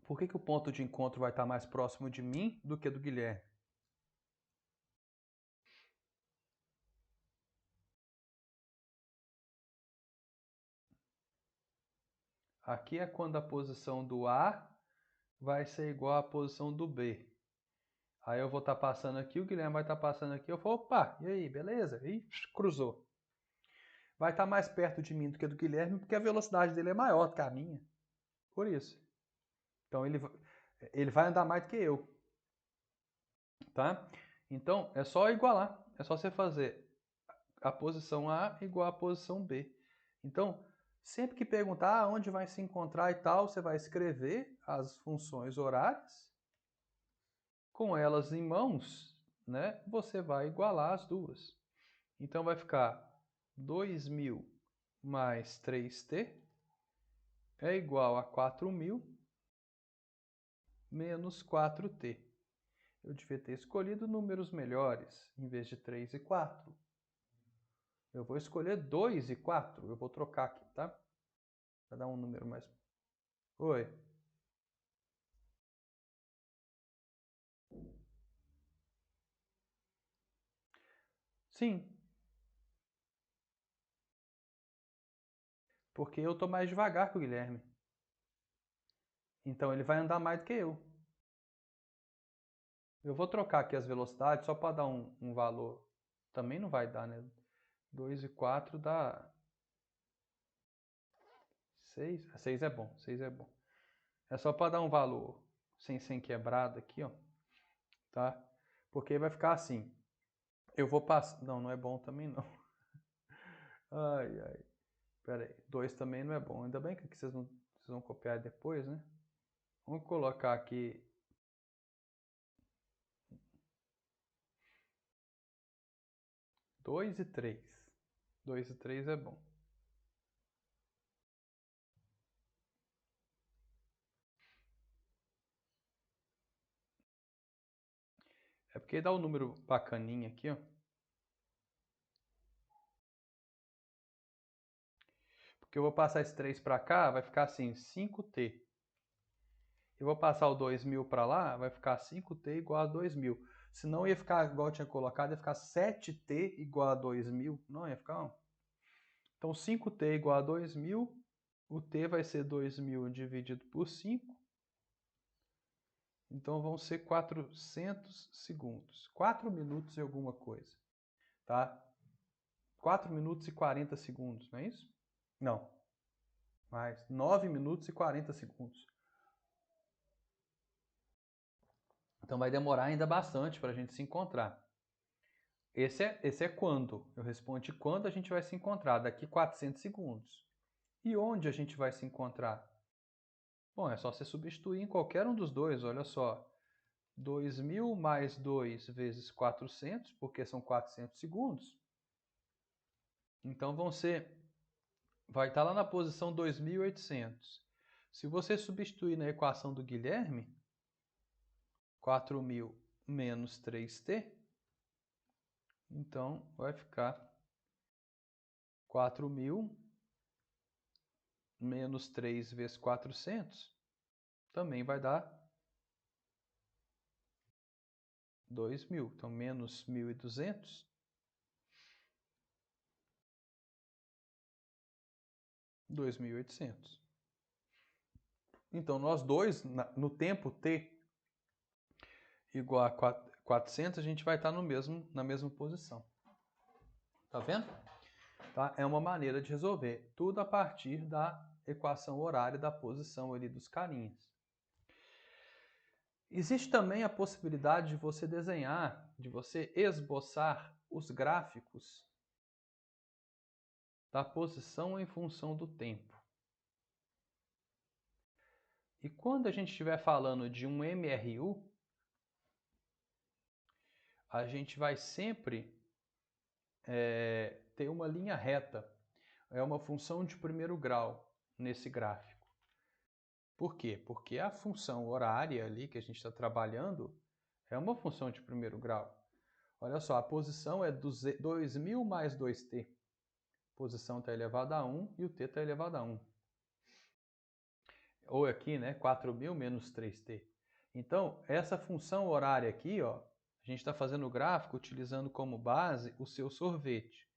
Por que o ponto de encontro vai estar mais próximo de mim do que do Guilherme? Aqui é quando a posição do A vai ser igual à posição do B. Aí eu vou estar passando aqui, o Guilherme vai estar passando aqui, eu falo, opa, e aí, beleza? E cruzou. Vai estar mais perto de mim do que do Guilherme, porque a velocidade dele é maior do que a minha. Por isso. Então ele vai andar mais do que eu. Tá? Então é só igualar. É só você fazer a posição A igual à posição B. Então, sempre que perguntar onde vai se encontrar e tal, você vai escrever as funções horárias. Com elas em mãos, né, você vai igualar as duas. Então vai ficar 2.000 mais 3t é igual a 4.000 menos 4t. Eu devia ter escolhido números melhores, em vez de 3 e 4. Eu vou escolher 2 e 4. Eu vou trocar aqui, tá? Para dar um número mais... Oi. Sim. Porque eu tô mais devagar que o Guilherme. Então ele vai andar mais do que eu. Eu vou trocar aqui as velocidades só para dar um valor. Também não vai dar, né? 2 e 4 dá 6. 6 é bom, 6 é bom. É só para dar um valor sem quebrado aqui, ó. Tá? Porque vai ficar assim. Eu vou passar... Não, não é bom também não. Ai, ai. Pera aí. 2 também não é bom. Ainda bem que aqui vocês vão copiar depois, né? Vamos colocar aqui 2 e 3. 2 e 3 é bom. É porque dá um número bacaninha aqui, ó. Porque eu vou passar esse 3 para cá, vai ficar assim, 5t. Eu vou passar o 2000 para lá, vai ficar 5t igual a 2000. Senão ia ficar, igual eu tinha colocado, ia ficar 7t igual a 2000. Não, ia ficar... Não. Então, 5t igual a 2000. O t vai ser 2000 dividido por 5. Então, vão ser 400 segundos. 4 minutos e alguma coisa. Tá? 4 minutos e 40 segundos, não é isso? Não. Mais 9 minutos e 40 segundos. Então vai demorar ainda bastante para a gente se encontrar. Esse é quando. Eu respondo quando a gente vai se encontrar, daqui 400 segundos. E onde a gente vai se encontrar? Bom, é só você substituir em qualquer um dos dois, olha só. 2000 mais 2 vezes 400, porque são 400 segundos. Então vai estar lá na posição 2800. Se você substituir na equação do Guilherme, 4.000 menos 3t, então vai ficar 4.000 menos 3 vezes 400, também vai dar 2.000. Então, menos 1.200. 2.800. Então, nós dois, no tempo t igual a 400, a gente vai estar na mesma posição. Tá vendo? Tá? É uma maneira de resolver. Tudo a partir da equação horária da posição ali dos carinhas. Existe também a possibilidade de você desenhar, de você esboçar os gráficos da posição em função do tempo. E quando a gente estiver falando de um MRU, a gente vai sempre ter uma linha reta. É uma função de primeiro grau nesse gráfico. Por quê? Porque a função horária ali que a gente está trabalhando é uma função de primeiro grau. Olha só, a posição é 2.000 mais 2t. A posição está elevada a 1 e o t está elevado a 1. Ou aqui, né, 4.000 menos 3t. Então, essa função horária aqui, ó, a gente está fazendo o gráfico utilizando como base o seu sorvete.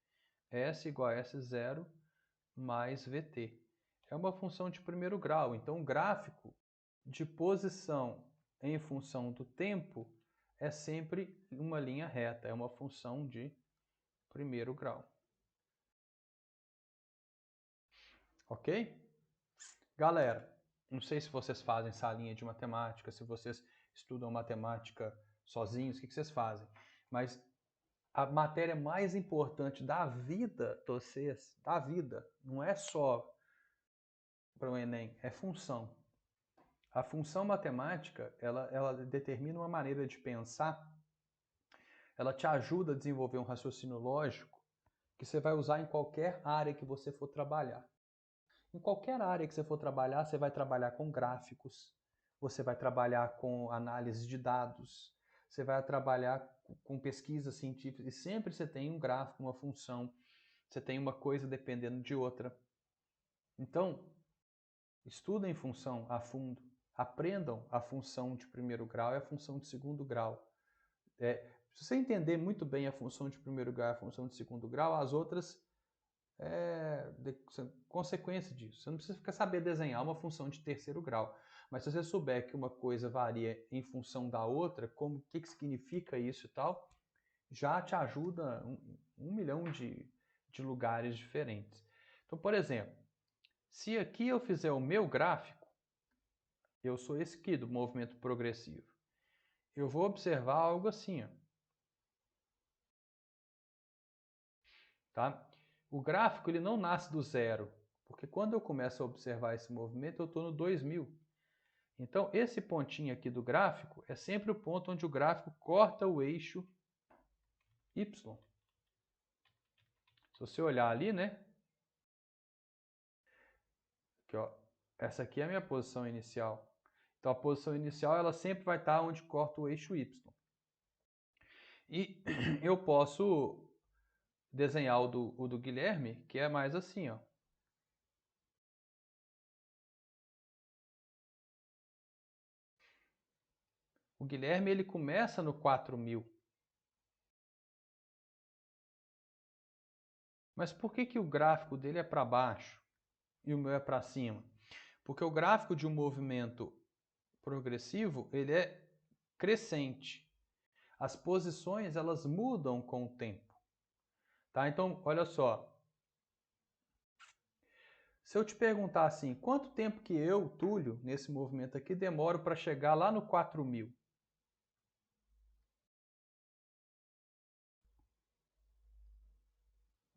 S igual a S0 mais VT. É uma função de primeiro grau. Então, o gráfico de posição em função do tempo é sempre uma linha reta. É uma função de primeiro grau. Ok? Galera, não sei se vocês fazem salinha de matemática, se vocês estudam matemática sozinhos, o que vocês fazem? Mas a matéria mais importante da vida de vocês, da vida, não é só para o Enem, é função. A função matemática, ela determina uma maneira de pensar, ela te ajuda a desenvolver um raciocínio lógico que você vai usar em qualquer área que você for trabalhar. Em qualquer área que você for trabalhar, você vai trabalhar com gráficos, você vai trabalhar com análise de dados, você vai trabalhar com pesquisa científica, e sempre você tem um gráfico, uma função, você tem uma coisa dependendo de outra. Então, estudem em função a fundo, aprendam a função de primeiro grau e a função de segundo grau. Se você entender muito bem a função de primeiro grau e a função de segundo grau, as outras consequência disso. Você não precisa ficar saber desenhar uma função de terceiro grau, mas se você souber que uma coisa varia em função da outra, o que significa isso e tal, já te ajuda um milhão de lugares diferentes. Então, por exemplo, se aqui eu fizer o meu gráfico, eu sou esse aqui do movimento progressivo. Eu vou observar algo assim, ó. Tá? O gráfico ele não nasce do zero, porque quando eu começo a observar esse movimento, eu estou no 2000. Então, esse pontinho aqui do gráfico é sempre o ponto onde o gráfico corta o eixo Y. Se você olhar ali, né? Aqui, ó, essa aqui é a minha posição inicial. Então a posição inicial ela sempre vai estar onde corta o eixo Y. E eu posso desenhar o do Guilherme, que é mais assim, ó. O Guilherme ele começa no 4.000. Mas por que o gráfico dele é para baixo e o meu é para cima? Porque o gráfico de um movimento progressivo ele é crescente. As posições elas mudam com o tempo. Tá? Então, olha só. Se eu te perguntar assim, quanto tempo que eu, Túlio, nesse movimento aqui, demoro para chegar lá no 4.000?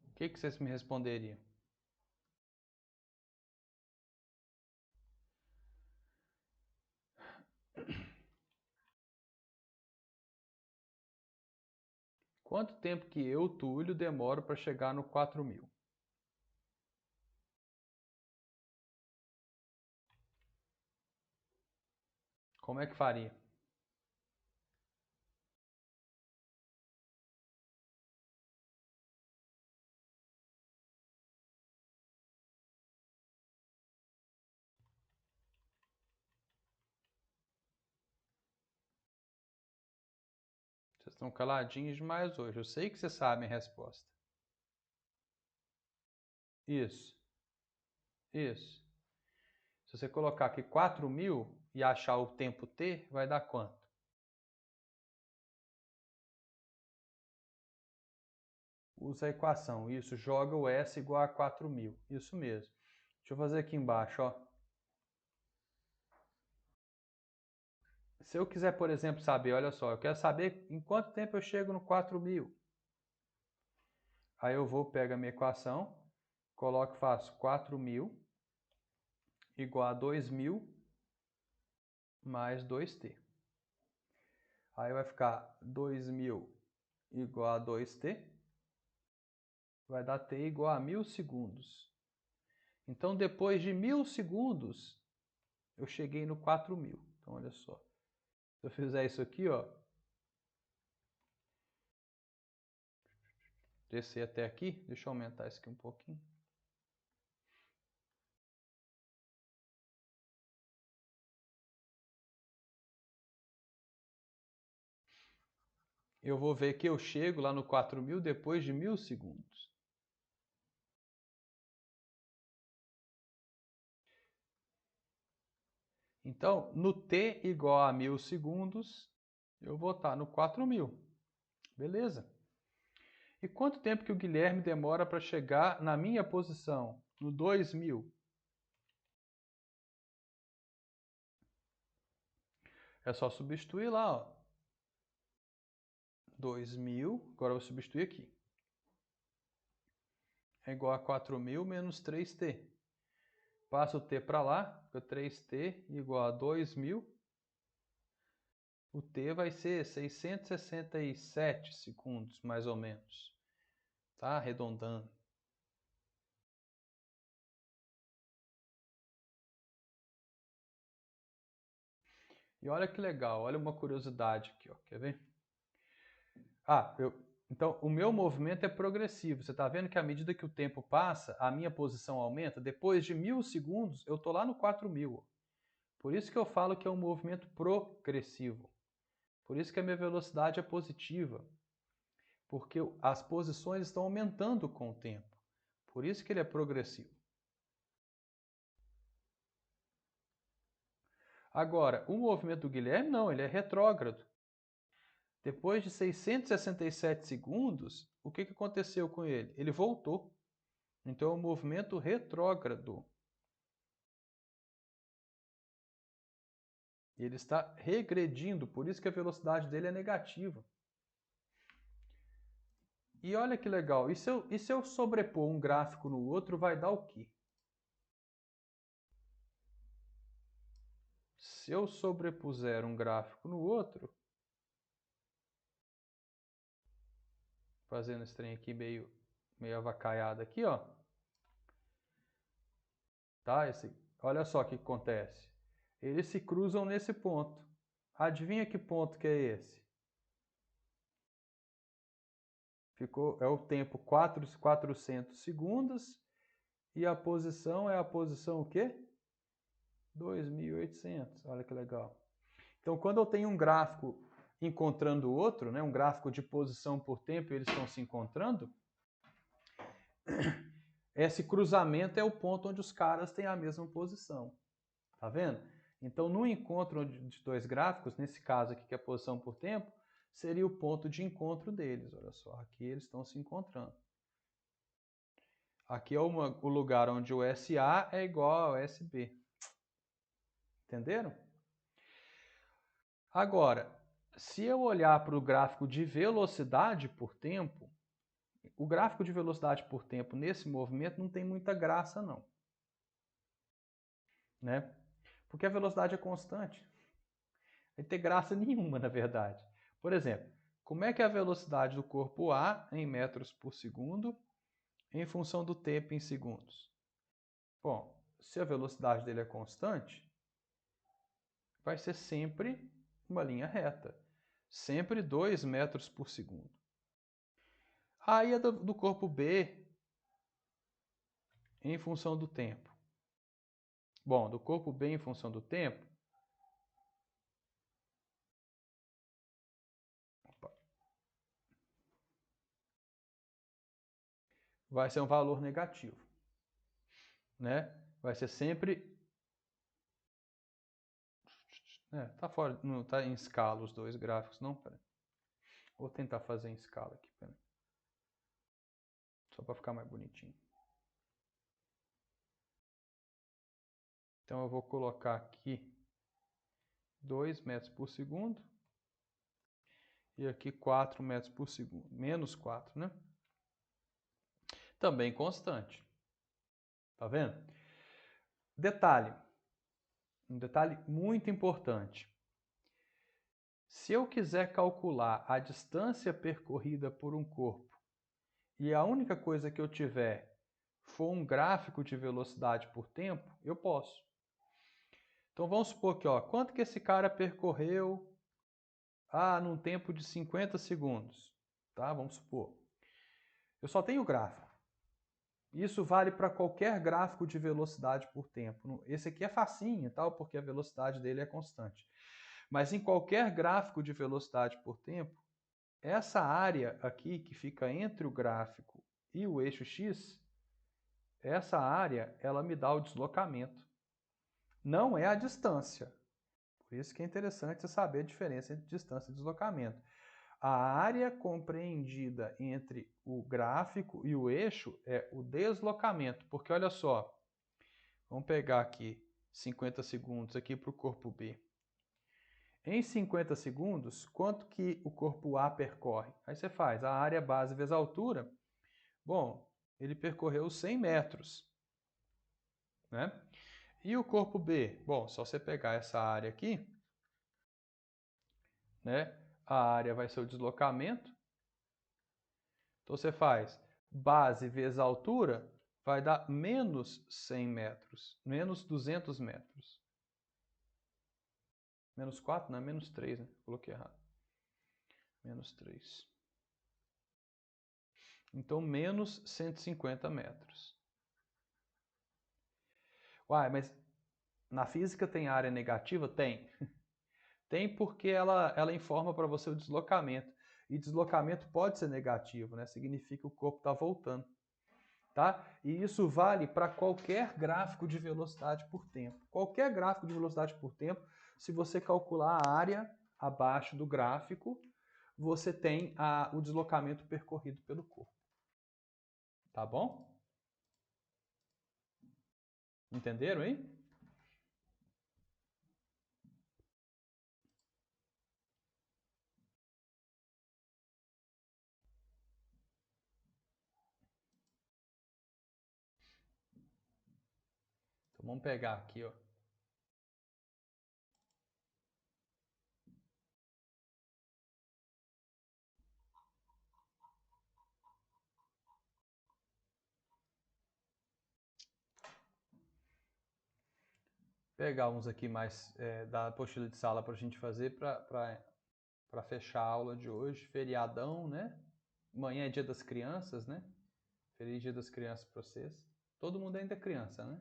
O que vocês me responderiam? Quanto tempo que eu, Túlio, demoro para chegar no 4.000? Como é que faria? Vocês estão caladinhos demais hoje. Eu sei que vocês sabem a resposta. Isso, isso. Se você colocar aqui 4.000 e achar o tempo t, vai dar quanto? Usa a equação. Isso, joga o S igual a 4.000. Isso mesmo. Deixa eu fazer aqui embaixo, ó. Se eu quiser, por exemplo, saber, olha só, eu quero saber em quanto tempo eu chego no 4.000. Aí eu vou, pego a minha equação, coloco, faço 4.000 igual a 2.000 mais 2t. Aí vai ficar 2.000 igual a 2t. Vai dar t igual a 1.000 segundos. Então, depois de 1.000 segundos, eu cheguei no 4.000. Então, olha só. Se eu fizer isso aqui, ó, descer até aqui, deixa eu aumentar isso aqui um pouquinho. Eu vou ver que eu chego lá no 4.000 depois de 1.000 segundos. Então, no t igual a 1.000 segundos, eu vou estar no 4.000. Beleza? E quanto tempo que o Guilherme demora para chegar na minha posição, no 2.000? É só substituir lá, ó. 2.000, agora eu vou substituir aqui. É igual a 4.000 menos 3t. Passa o t para lá, fica 3t igual a 2.000. O t vai ser 667 segundos, mais ou menos. Tá? Arredondando. E olha que legal, olha uma curiosidade aqui, ó. Quer ver? Então, o meu movimento é progressivo. Você está vendo que à medida que o tempo passa, a minha posição aumenta. Depois de 1.000 segundos, eu estou lá no 4.000. Por isso que eu falo que é um movimento progressivo. Por isso que a minha velocidade é positiva. Porque as posições estão aumentando com o tempo. Por isso que ele é progressivo. Agora, o movimento do Guilherme, não, ele é retrógrado. Depois de 667 segundos, o que aconteceu com ele? Ele voltou. Então, é um movimento retrógrado. Ele está regredindo, por isso que a velocidade dele é negativa. E olha que legal, e se eu sobrepor um gráfico no outro, vai dar o quê? Se eu sobrepuser um gráfico no outro, fazendo esse trem aqui meio meio avacaiado aqui, ó. Tá? Olha só o que acontece. Eles se cruzam nesse ponto. Adivinha que ponto que é esse? É o tempo 400 segundos e a posição é a posição o quê? 2.800. Olha que legal. Então, quando eu tenho um gráfico encontrando o outro, né, um gráfico de posição por tempo e eles estão se encontrando, esse cruzamento é o ponto onde os caras têm a mesma posição. Tá vendo? Então, no encontro de dois gráficos, nesse caso aqui que é a posição por tempo, seria o ponto de encontro deles. Olha só, aqui eles estão se encontrando. Aqui é o lugar onde o SA é igual ao SB. Entenderam? Agora, se eu olhar para o gráfico de velocidade por tempo, o gráfico de velocidade por tempo nesse movimento não tem muita graça, não. Né? Porque a velocidade é constante. Não tem graça nenhuma, na verdade. Por exemplo, como é que é a velocidade do corpo A em metros por segundo em função do tempo em segundos? Bom, se a velocidade dele é constante, vai ser sempre uma linha reta. Sempre 2 metros por segundo. Aí é do corpo B em função do tempo. Bom, do corpo B em função do tempo, vai ser um valor negativo. Né? Vai ser sempre... tá fora, não tá em escala os dois gráficos, não? Pera. Vou tentar fazer em escala aqui, pera. Só para ficar mais bonitinho. Então eu vou colocar aqui 2 metros por segundo e aqui 4 metros por segundo, menos 4, né? Também constante. Tá vendo? Detalhe, um detalhe muito importante. Se eu quiser calcular a distância percorrida por um corpo e a única coisa que eu tiver for um gráfico de velocidade por tempo, eu posso. Então vamos supor que, ó, quanto que esse cara percorreu num tempo de 50 segundos, tá? Vamos supor. Eu só tenho o gráfico. Isso vale para qualquer gráfico de velocidade por tempo. Esse aqui é facinho, tal, porque a velocidade dele é constante. Mas em qualquer gráfico de velocidade por tempo, essa área aqui que fica entre o gráfico e o eixo X, essa área, ela me dá o deslocamento. Não é a distância. Por isso que é interessante você saber a diferença entre distância e deslocamento. A área compreendida entre o gráfico e o eixo é o deslocamento, porque olha só, vamos pegar aqui 50 segundos aqui para o corpo B. Em 50 segundos, quanto que o corpo A percorre? Aí você faz a área base vezes a altura. Bom, ele percorreu 100 metros. Né? E o corpo B? Bom, só você pegar essa área aqui, né? A área vai ser o deslocamento. Então você faz base vezes a altura, vai dar menos 100 metros, menos 200 metros. Menos 4, não é menos 3, né? Coloquei errado. Menos 3. Então, menos 150 metros. Uai, mas na física tem área negativa? Tem. Tem porque ela informa para você o deslocamento. E deslocamento pode ser negativo, né? Significa que o corpo está voltando. Tá? E isso vale para qualquer gráfico de velocidade por tempo. Qualquer gráfico de velocidade por tempo, se você calcular a área abaixo do gráfico, você tem o deslocamento percorrido pelo corpo. Tá bom? Entenderam, hein? Então vamos pegar aqui, ó. pegar uns aqui mais da apostila de sala para a gente fazer para fechar a aula de hoje. Feriadão, né? Amanhã é dia das crianças, né? Feliz dia das crianças para vocês. Todo mundo ainda é criança, né?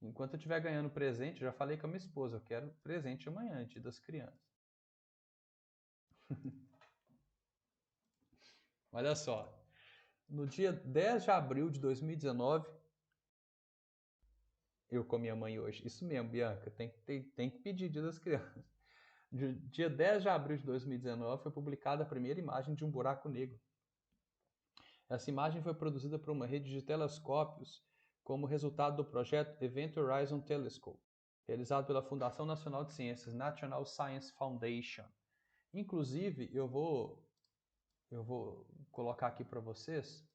Enquanto eu estiver ganhando presente, já falei com a minha esposa, eu quero presente amanhã, dia das crianças. Olha só, no dia 10 de abril de 2019, eu com a minha mãe hoje. Isso mesmo, Bianca, tem que pedir dia das crianças. Dia 10 de abril de 2019 foi publicada a primeira imagem de um buraco negro. Essa imagem foi produzida por uma rede de telescópios como resultado do projeto Event Horizon Telescope, realizado pela Fundação Nacional de Ciências, National Science Foundation. Inclusive, eu vou colocar aqui para vocês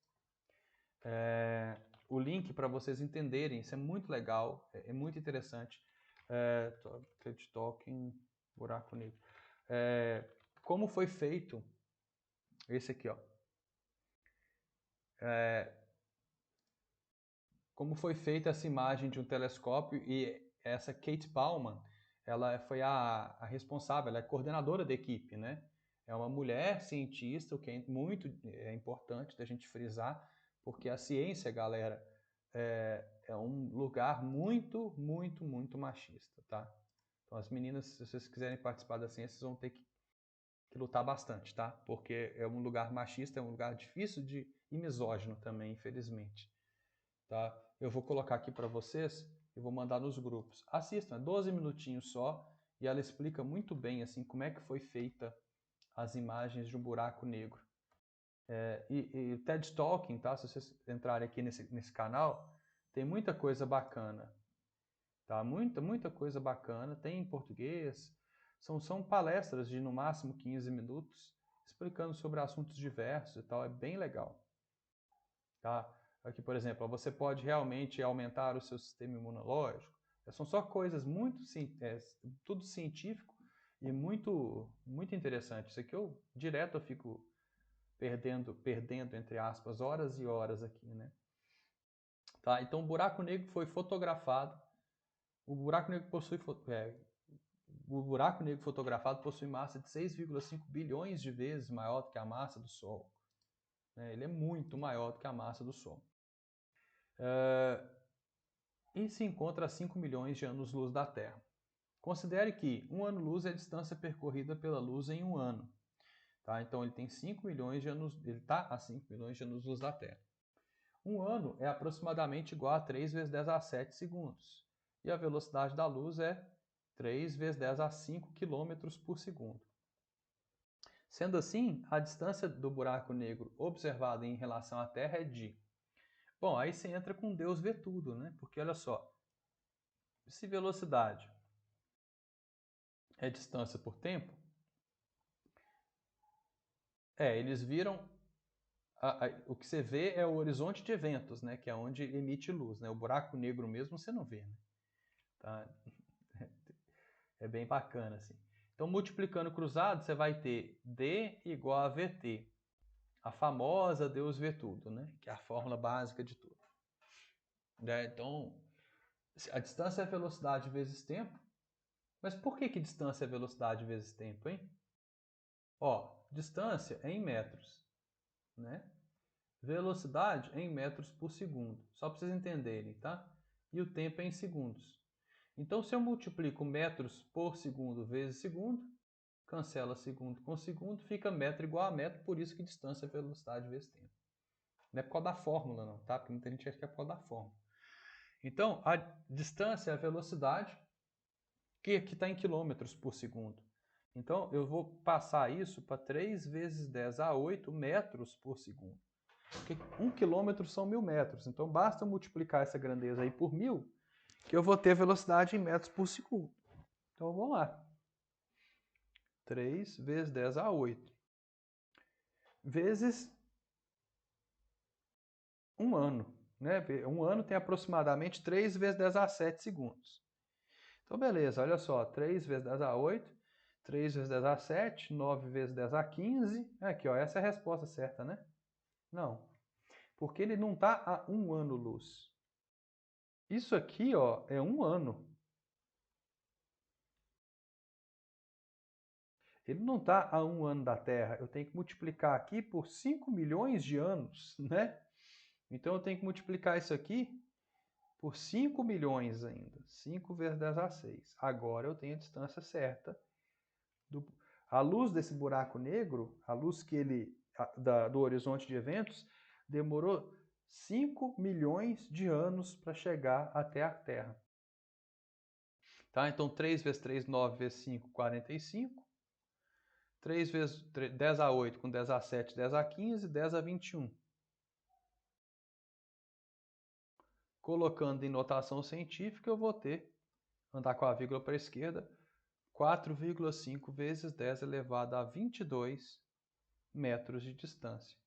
o link para vocês entenderem. Isso é muito legal, é muito interessante. TED Talking, buraco negro. Como foi feito esse aqui, ó. Como foi feita essa imagem de um telescópio, e essa Kate Bauman, ela foi a responsável, ela é coordenadora da equipe, né? É uma mulher cientista, o que é muito importante da gente frisar, porque a ciência, galera, é um lugar muito, muito, muito machista, tá? Então as meninas, se vocês quiserem participar da ciência, vocês vão ter que lutar bastante, tá? Porque é um lugar machista, é um lugar difícil e misógino também, infelizmente. Tá? Eu vou colocar aqui para vocês e vou mandar nos grupos. Assistam, é 12 minutinhos só, e ela explica muito bem assim como é que foi feita as imagens de um buraco negro. E o TED Talking, tá? Se vocês entrarem aqui nesse canal, tem muita coisa bacana. Tá? Muita coisa bacana. Tem em português. São palestras de no máximo 15 minutos, explicando sobre assuntos diversos e tal. É bem legal. Tá? Aqui, por exemplo, você pode realmente aumentar o seu sistema imunológico. São só coisas tudo científico e muito interessante. Isso aqui direto eu fico perdendo, entre aspas, horas e horas aqui, né? Tá? Então, o buraco negro foi fotografado. O buraco negro fotografado possui massa de 6,5 bilhões de vezes maior do que a massa do Sol. Ele é muito maior do que a massa do Sol. E se encontra a 5 milhões de anos-luz da Terra. Considere que 1 ano-luz é a distância percorrida pela luz em um ano. Tá? Então ele tem 5 milhões de anos, ele está a 5 milhões de anos-luz da Terra. Um ano é aproximadamente igual a 3 vezes 10 a 7 segundos. E a velocidade da luz é 3 vezes 10 a 5 km por segundo. Sendo assim, a distância do buraco negro observada em relação à Terra é de... Bom, aí você entra com Deus vê tudo, né? Porque olha só, se velocidade é distância por tempo, eles viram... o que você vê é o horizonte de eventos, né? Que é onde emite luz, né? O buraco negro mesmo você não vê, né? Tá? É bem bacana, assim. Então, multiplicando cruzado, você vai ter D igual a VT. A famosa Deus vê tudo, né? Que é a fórmula básica de tudo. Então, a distância é velocidade vezes tempo. Mas por que distância é velocidade vezes tempo, hein? Ó, distância é em metros, né? Velocidade é em metros por segundo. Só para vocês entenderem, tá? E o tempo é em segundos. Então, se eu multiplico metros por segundo vezes segundo, cancela segundo com segundo, fica metro igual a metro, por isso que distância é velocidade vezes tempo. Não é por causa da fórmula, não, tá? Porque muita gente acha que é por causa da fórmula. Então, a distância é a velocidade, que aqui está em quilômetros por segundo. Então, eu vou passar isso para 3 vezes 10 a 8 metros por segundo. Porque 1 quilômetro são 1000 metros. Então, basta multiplicar essa grandeza aí por 1000, que eu vou ter velocidade em metros por segundo. Então, vamos lá. 3 vezes 10 a 8. Vezes 1 ano. Né? Um ano tem aproximadamente 3 vezes 10 a 7 segundos. Então, beleza, olha só. 3 vezes 10 a 8, 3 vezes 10 a 7, 9 vezes 10 a 15. Aqui, ó, essa é a resposta certa, né? Não. Porque ele não está a 1 ano-luz. Isso aqui, ó, é 1 ano. Ele não está a 1 ano da Terra. Eu tenho que multiplicar aqui por 5 milhões de anos, né? Então eu tenho que multiplicar isso aqui por 5 milhões ainda. 5 vezes 10 a 6. Agora eu tenho a distância certa. A luz desse buraco negro, a luz que do horizonte de eventos, demorou 5 milhões de anos para chegar até a Terra. Tá? Então 3 vezes 3, 9 vezes 5, 45. 3 vezes 10 a 8 com 10 a 7, 10 a 15, 10 a 21. Colocando em notação científica, eu vou ter, andar com a vírgula para a esquerda, 4,5 vezes 10 elevado a 22 metros de distância.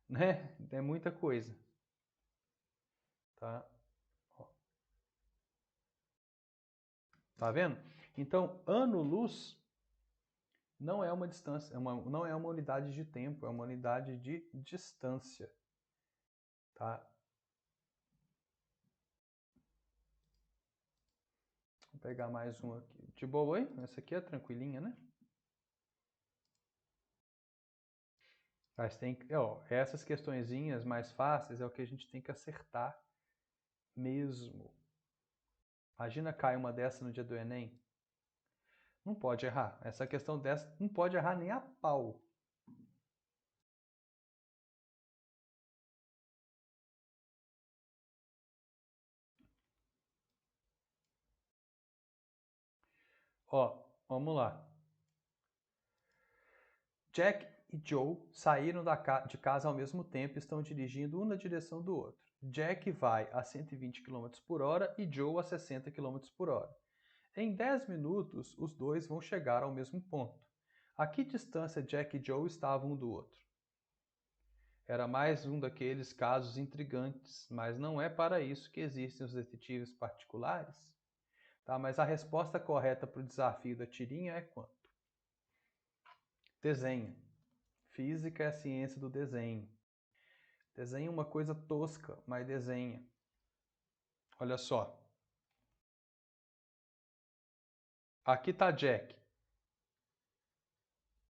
Né? É muita coisa. Tá? Tá vendo? Então, ano-luz não é uma distância, não é uma unidade de tempo, é uma unidade de distância. Tá? Vou pegar mais um aqui. De boa, hein? Essa aqui é tranquilinha, né? Mas tem que, essas questõezinhas mais fáceis é o que a gente tem que acertar mesmo. Imagina cair uma dessa no dia do Enem. Não pode errar. Essa questão dessa não pode errar nem a pau. Ó, vamos lá. Jack e Joe saíram de casa ao mesmo tempo e estão dirigindo um na direção do outro. Jack vai a 120 km por hora e Joe a 60 km por hora. Em 10 minutos, os dois vão chegar ao mesmo ponto. A que distância Jack e Joe estavam um do outro? Era mais um daqueles casos intrigantes, mas não é para isso que existem os detetives particulares. Tá? Mas a resposta correta para o desafio da tirinha é quanto? Desenha. Física é a ciência do desenho. Desenha uma coisa tosca, mas desenha. Olha só. Aqui está Jack.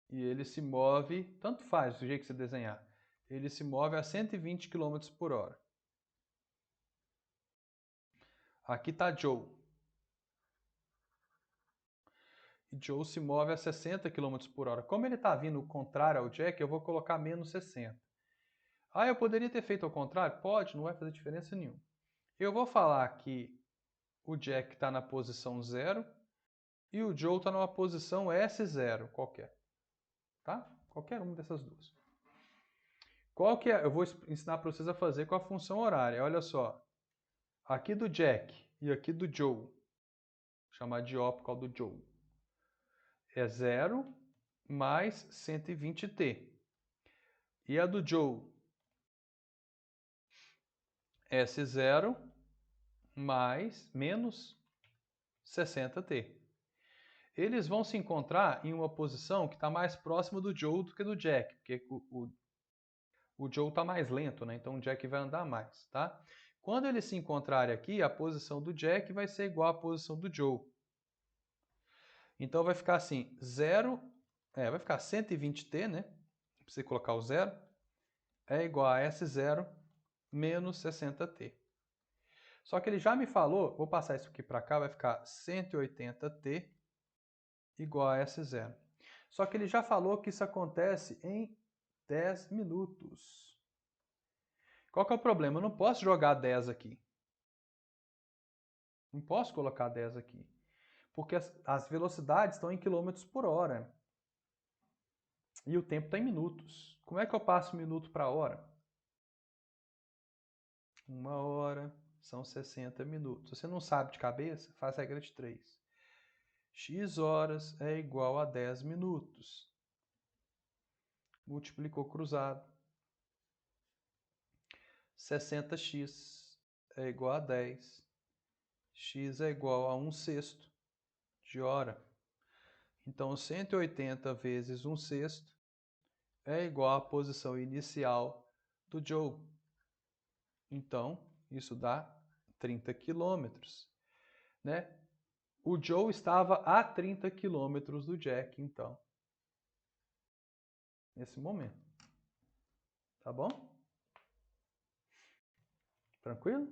E ele se move, tanto faz do jeito que você desenhar. Ele se move a 120 km por hora. Aqui está Joe. E Joe se move a 60 km por hora. Como ele está vindo contrário ao Jack, eu vou colocar menos 60. Ah, eu poderia ter feito ao contrário? Pode, não vai fazer diferença nenhuma. Eu vou falar que o Jack está na posição 0 e o Joe está numa posição S0 qualquer. Tá? Qualquer uma dessas duas. Qual que é? Eu vou ensinar para vocês a fazer com a função horária. Olha só. Aqui do Jack e aqui do Joe. Vou chamar de O por causa do Joe. É 0 mais 120t. E a do Joe? S0 mais menos 60t. Eles vão se encontrar em uma posição que está mais próxima do Joe do que do Jack, porque o Joe está mais lento, né? Então o Jack vai andar mais, tá? Quando eles se encontrarem aqui, a posição do Jack vai ser igual à posição do Joe. Então vai ficar assim, vai ficar 120t, né? Pra você colocar o 0, é igual a S0 menos 60t. Só que ele já me falou, vou passar isso aqui para cá, vai ficar 180t igual a S0. Só que ele já falou que isso acontece em 10 minutos. Qual que é o problema? Eu não posso jogar 10 aqui. Não posso colocar 10 aqui. Porque as velocidades estão em quilômetros por hora. E o tempo está em minutos. Como é que eu passo minuto para hora? 1 hora são 60 minutos. Se você não sabe de cabeça, faz a regra de 3. X horas é igual a 10 minutos. Multiplicou cruzado. 60x é igual a 10. X é igual a 1/6 de hora. Então, 180 vezes 1/6 é igual à posição inicial do Joe. Então, isso dá 30 quilômetros. Né? O Joe estava a 30 quilômetros do Jack, então. nesse momento. Tá bom? Tranquilo?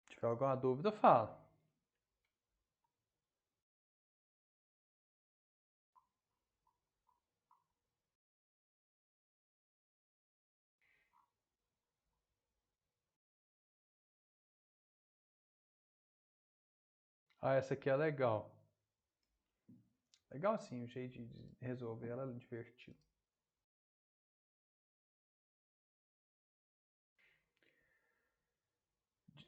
Se tiver alguma dúvida, fala. Ah, essa aqui é legal. Legal sim, o jeito de resolver ela é divertido.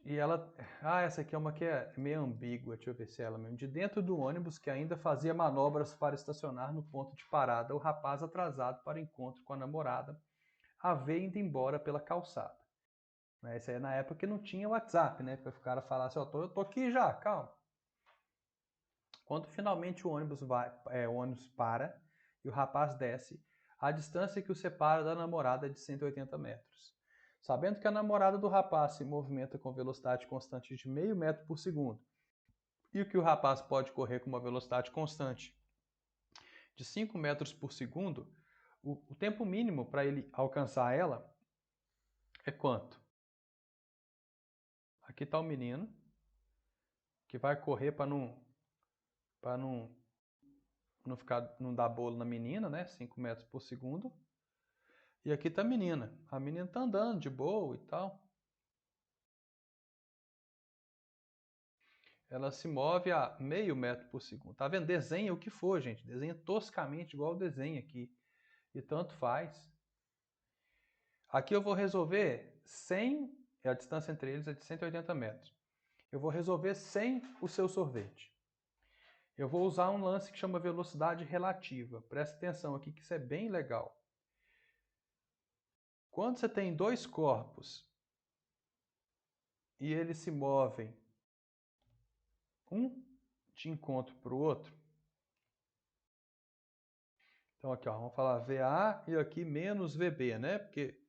E ela. Ah, essa aqui é uma que é meio ambígua, deixa eu ver se é ela mesmo. De dentro do ônibus que ainda fazia manobras para estacionar no ponto de parada, o rapaz atrasado para o encontro com a namorada a vê indo embora pela calçada. Isso aí é na época que não tinha WhatsApp, né? Para o cara falar assim, eu tô aqui já, calma. Quando finalmente o ônibus para e o rapaz desce, a distância que o separa da namorada é de 180 metros. Sabendo que a namorada do rapaz se movimenta com velocidade constante de meio metro por segundo e que o rapaz pode correr com uma velocidade constante de 5 metros por segundo, o tempo mínimo para ele alcançar ela é quanto? Aqui está o menino que vai correr para não dar bolo na menina, né? 5 metros por segundo. E aqui tá a menina. A menina tá andando de boa e tal. Ela se move a meio metro por segundo. Tá vendo? Desenha o que for, gente. Desenha toscamente igual o desenho aqui. E tanto faz. Aqui eu vou resolver sem... A distância entre eles é de 180 metros. Eu vou resolver sem o seu sorvete. Eu vou usar um lance que chama velocidade relativa. Presta atenção aqui que isso é bem legal. Quando você tem dois corpos e eles se movem um de encontro para o outro, então aqui ó, vamos falar VA e aqui menos VB, né? Porque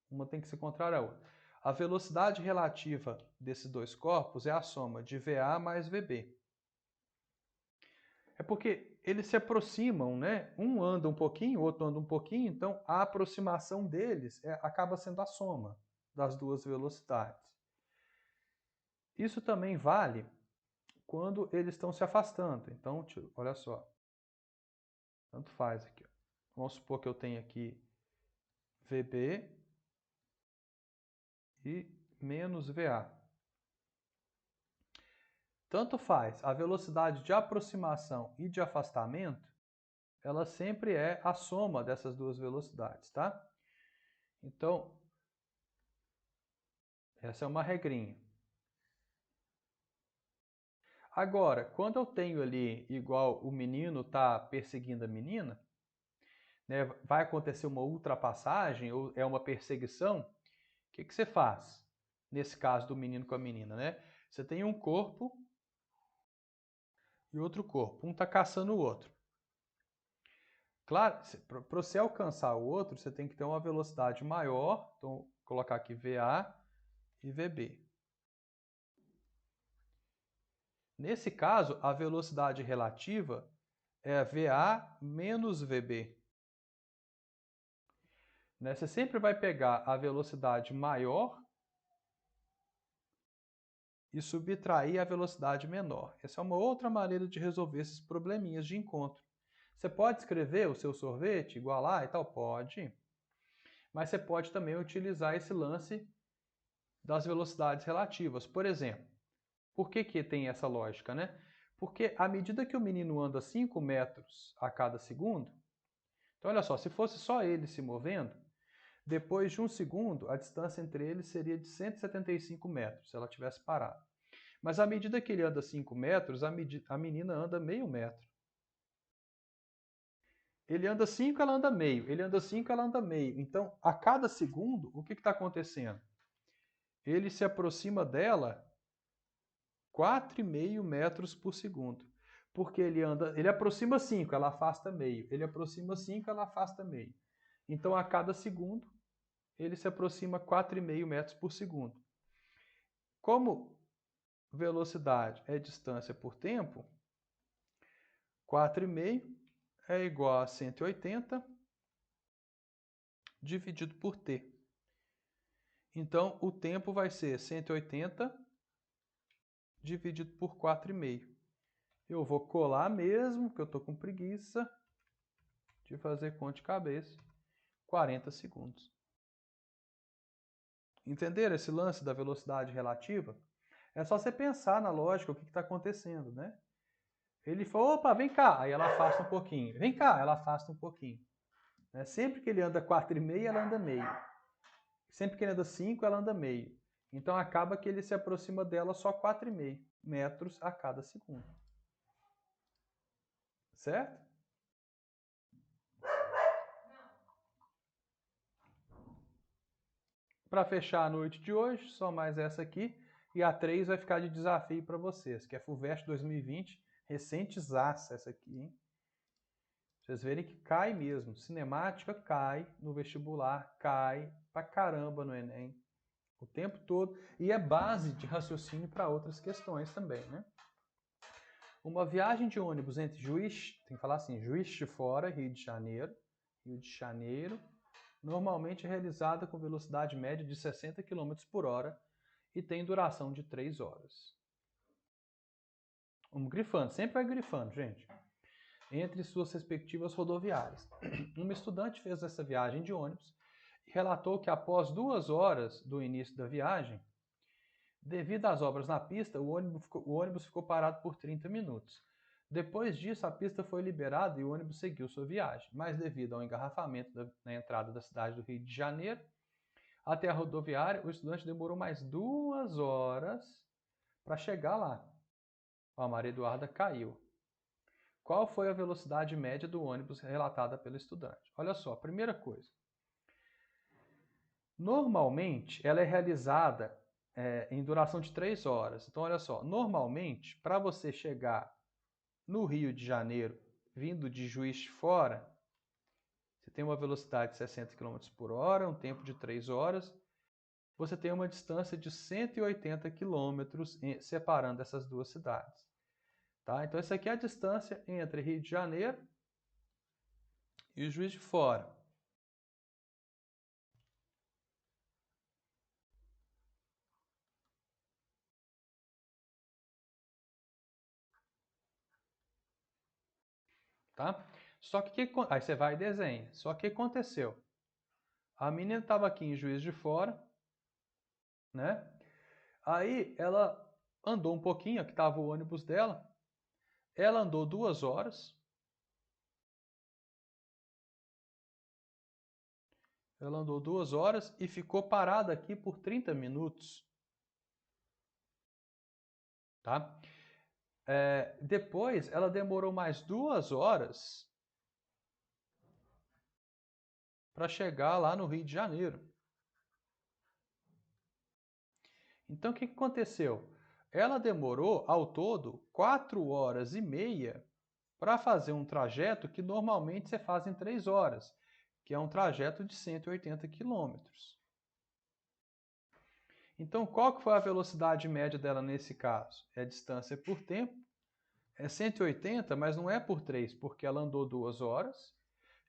uma tem que ser contrária à outra. A velocidade relativa desses dois corpos é a soma de VA mais VB. É porque eles se aproximam, né? Um anda um pouquinho, o outro anda um pouquinho, então a aproximação deles acaba sendo a soma das duas velocidades. Isso também vale quando eles estão se afastando. Então, olha só. Tanto faz aqui. Vamos supor que eu tenho aqui VB e menos VA. Tanto faz, a velocidade de aproximação e de afastamento, ela sempre é a soma dessas duas velocidades, tá? Então, essa é uma regrinha. Agora, quando eu tenho ali, igual o menino está perseguindo a menina, né, vai acontecer uma ultrapassagem ou é uma perseguição, o que você faz? Nesse caso do menino com a menina, né? Você tem um corpo e outro corpo. Um está caçando o outro. Claro, para você alcançar o outro, você tem que ter uma velocidade maior. Então, vou colocar aqui VA e VB. Nesse caso, a velocidade relativa é VA menos VB. Você sempre vai pegar a velocidade maior e subtrair a velocidade menor. Essa é uma outra maneira de resolver esses probleminhas de encontro. Você pode escrever o seu sorvete, igualar e tal? Pode. Mas você pode também utilizar esse lance das velocidades relativas. Por exemplo, por que tem essa lógica, né? Porque à medida que o menino anda 5 metros a cada segundo, então olha só, se fosse só ele se movendo, depois de um segundo, a distância entre eles seria de 175 metros, se ela tivesse parado. Mas à medida que ele anda 5 metros, a menina anda meio metro. Ele anda 5, ela anda meio. Ele anda 5, ela anda meio. Então, a cada segundo, o que está acontecendo? Ele se aproxima dela 4,5 metros por segundo. Porque ele aproxima 5, ela afasta meio. Ele aproxima 5, ela afasta meio. Então, a cada segundo, ele se aproxima 4,5 metros por segundo. Como velocidade é distância por tempo, 4,5 é igual a 180 dividido por t. Então, o tempo vai ser 180 dividido por 4,5. Eu vou colar mesmo, porque eu estou com preguiça de fazer conta de cabeça. 40 segundos. Entenderam esse lance da velocidade relativa? É só você pensar na lógica o que está acontecendo, né? Ele falou, opa, vem cá. Aí ela afasta um pouquinho. Vem cá, ela afasta um pouquinho. Sempre que ele anda 4,5, ela anda meio. Sempre que ele anda 5, ela anda meio. Então acaba que ele se aproxima dela só 4,5 metros a cada segundo. Certo? Para fechar a noite de hoje, só mais essa aqui. E a 3 vai ficar de desafio para vocês, que é FUVEST 2020, recente-zaça essa aqui, hein? Vocês verem que cai mesmo. Cinemática cai no vestibular, cai pra caramba no Enem. O tempo todo. E é base de raciocínio para outras questões também, né? Uma viagem de ônibus entre Juiz, tem que falar assim, Juiz de Fora, Rio de Janeiro, normalmente é realizada com velocidade média de 60 km por hora e tem duração de 3 horas. Vamos grifando, sempre vai grifando, gente. Entre suas respectivas rodoviárias. Uma estudante fez essa viagem de ônibus e relatou que após 2 horas do início da viagem, devido às obras na pista, o ônibus ficou parado por 30 minutos. Depois disso, a pista foi liberada e o ônibus seguiu sua viagem, mas devido ao engarrafamento na entrada da cidade do Rio de Janeiro, até a rodoviária, o estudante demorou mais 2 horas para chegar lá. A Maria Eduarda caiu. Qual foi a velocidade média do ônibus relatada pelo estudante? Olha só, primeira coisa. Normalmente, ela é realizada em duração de 3 horas. Então, olha só, normalmente, para você chegar no Rio de Janeiro, vindo de Juiz de Fora, você tem uma velocidade de 60 km por hora, um tempo de 3 horas, você tem uma distância de 180 km separando essas duas cidades. Tá? Então, essa aqui é a distância entre Rio de Janeiro e Juiz de Fora. Tá? Só que aí você vai e desenha. Só que o que aconteceu? A menina estava aqui em Juiz de Fora, né? Aí ela andou um pouquinho, aqui estava o ônibus dela. Ela andou 2 horas. Ela andou 2 horas e ficou parada aqui por 30 minutos. Tá? Depois, ela demorou mais 2 horas para chegar lá no Rio de Janeiro. Então, o que aconteceu? Ela demorou, ao todo, 4 horas e meia para fazer um trajeto que normalmente você faz em 3 horas, que é um trajeto de 180 quilômetros. Então, qual que foi a velocidade média dela nesse caso? É a distância por tempo. É 180, mas não é por 3, porque ela andou 2 horas,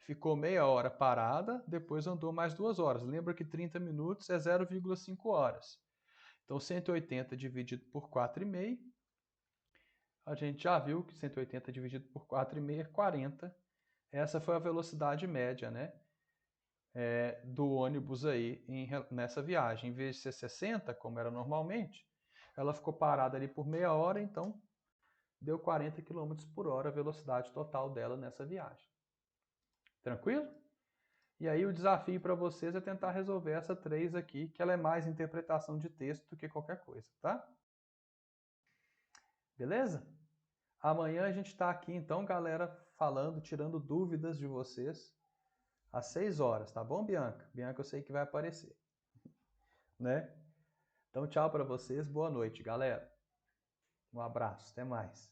ficou meia hora parada, depois andou mais 2 horas. Lembra que 30 minutos é 0,5 horas. Então, 180 dividido por 4,5, a gente já viu que 180 dividido por 4,5 é 40. Essa foi a velocidade média, né? Do ônibus aí nessa viagem. Em vez de ser 60, como era normalmente, ela ficou parada ali por meia hora, então deu 40 km por hora a velocidade total dela nessa viagem. Tranquilo? E aí o desafio para vocês é tentar resolver essa 3 aqui, que ela é mais interpretação de texto do que qualquer coisa, tá? Beleza? Amanhã a gente está aqui então, galera, falando, tirando dúvidas de vocês às 6 horas, tá bom, Bianca? Bianca eu sei que vai aparecer, né? Então tchau para vocês, boa noite, galera. Um abraço, até mais.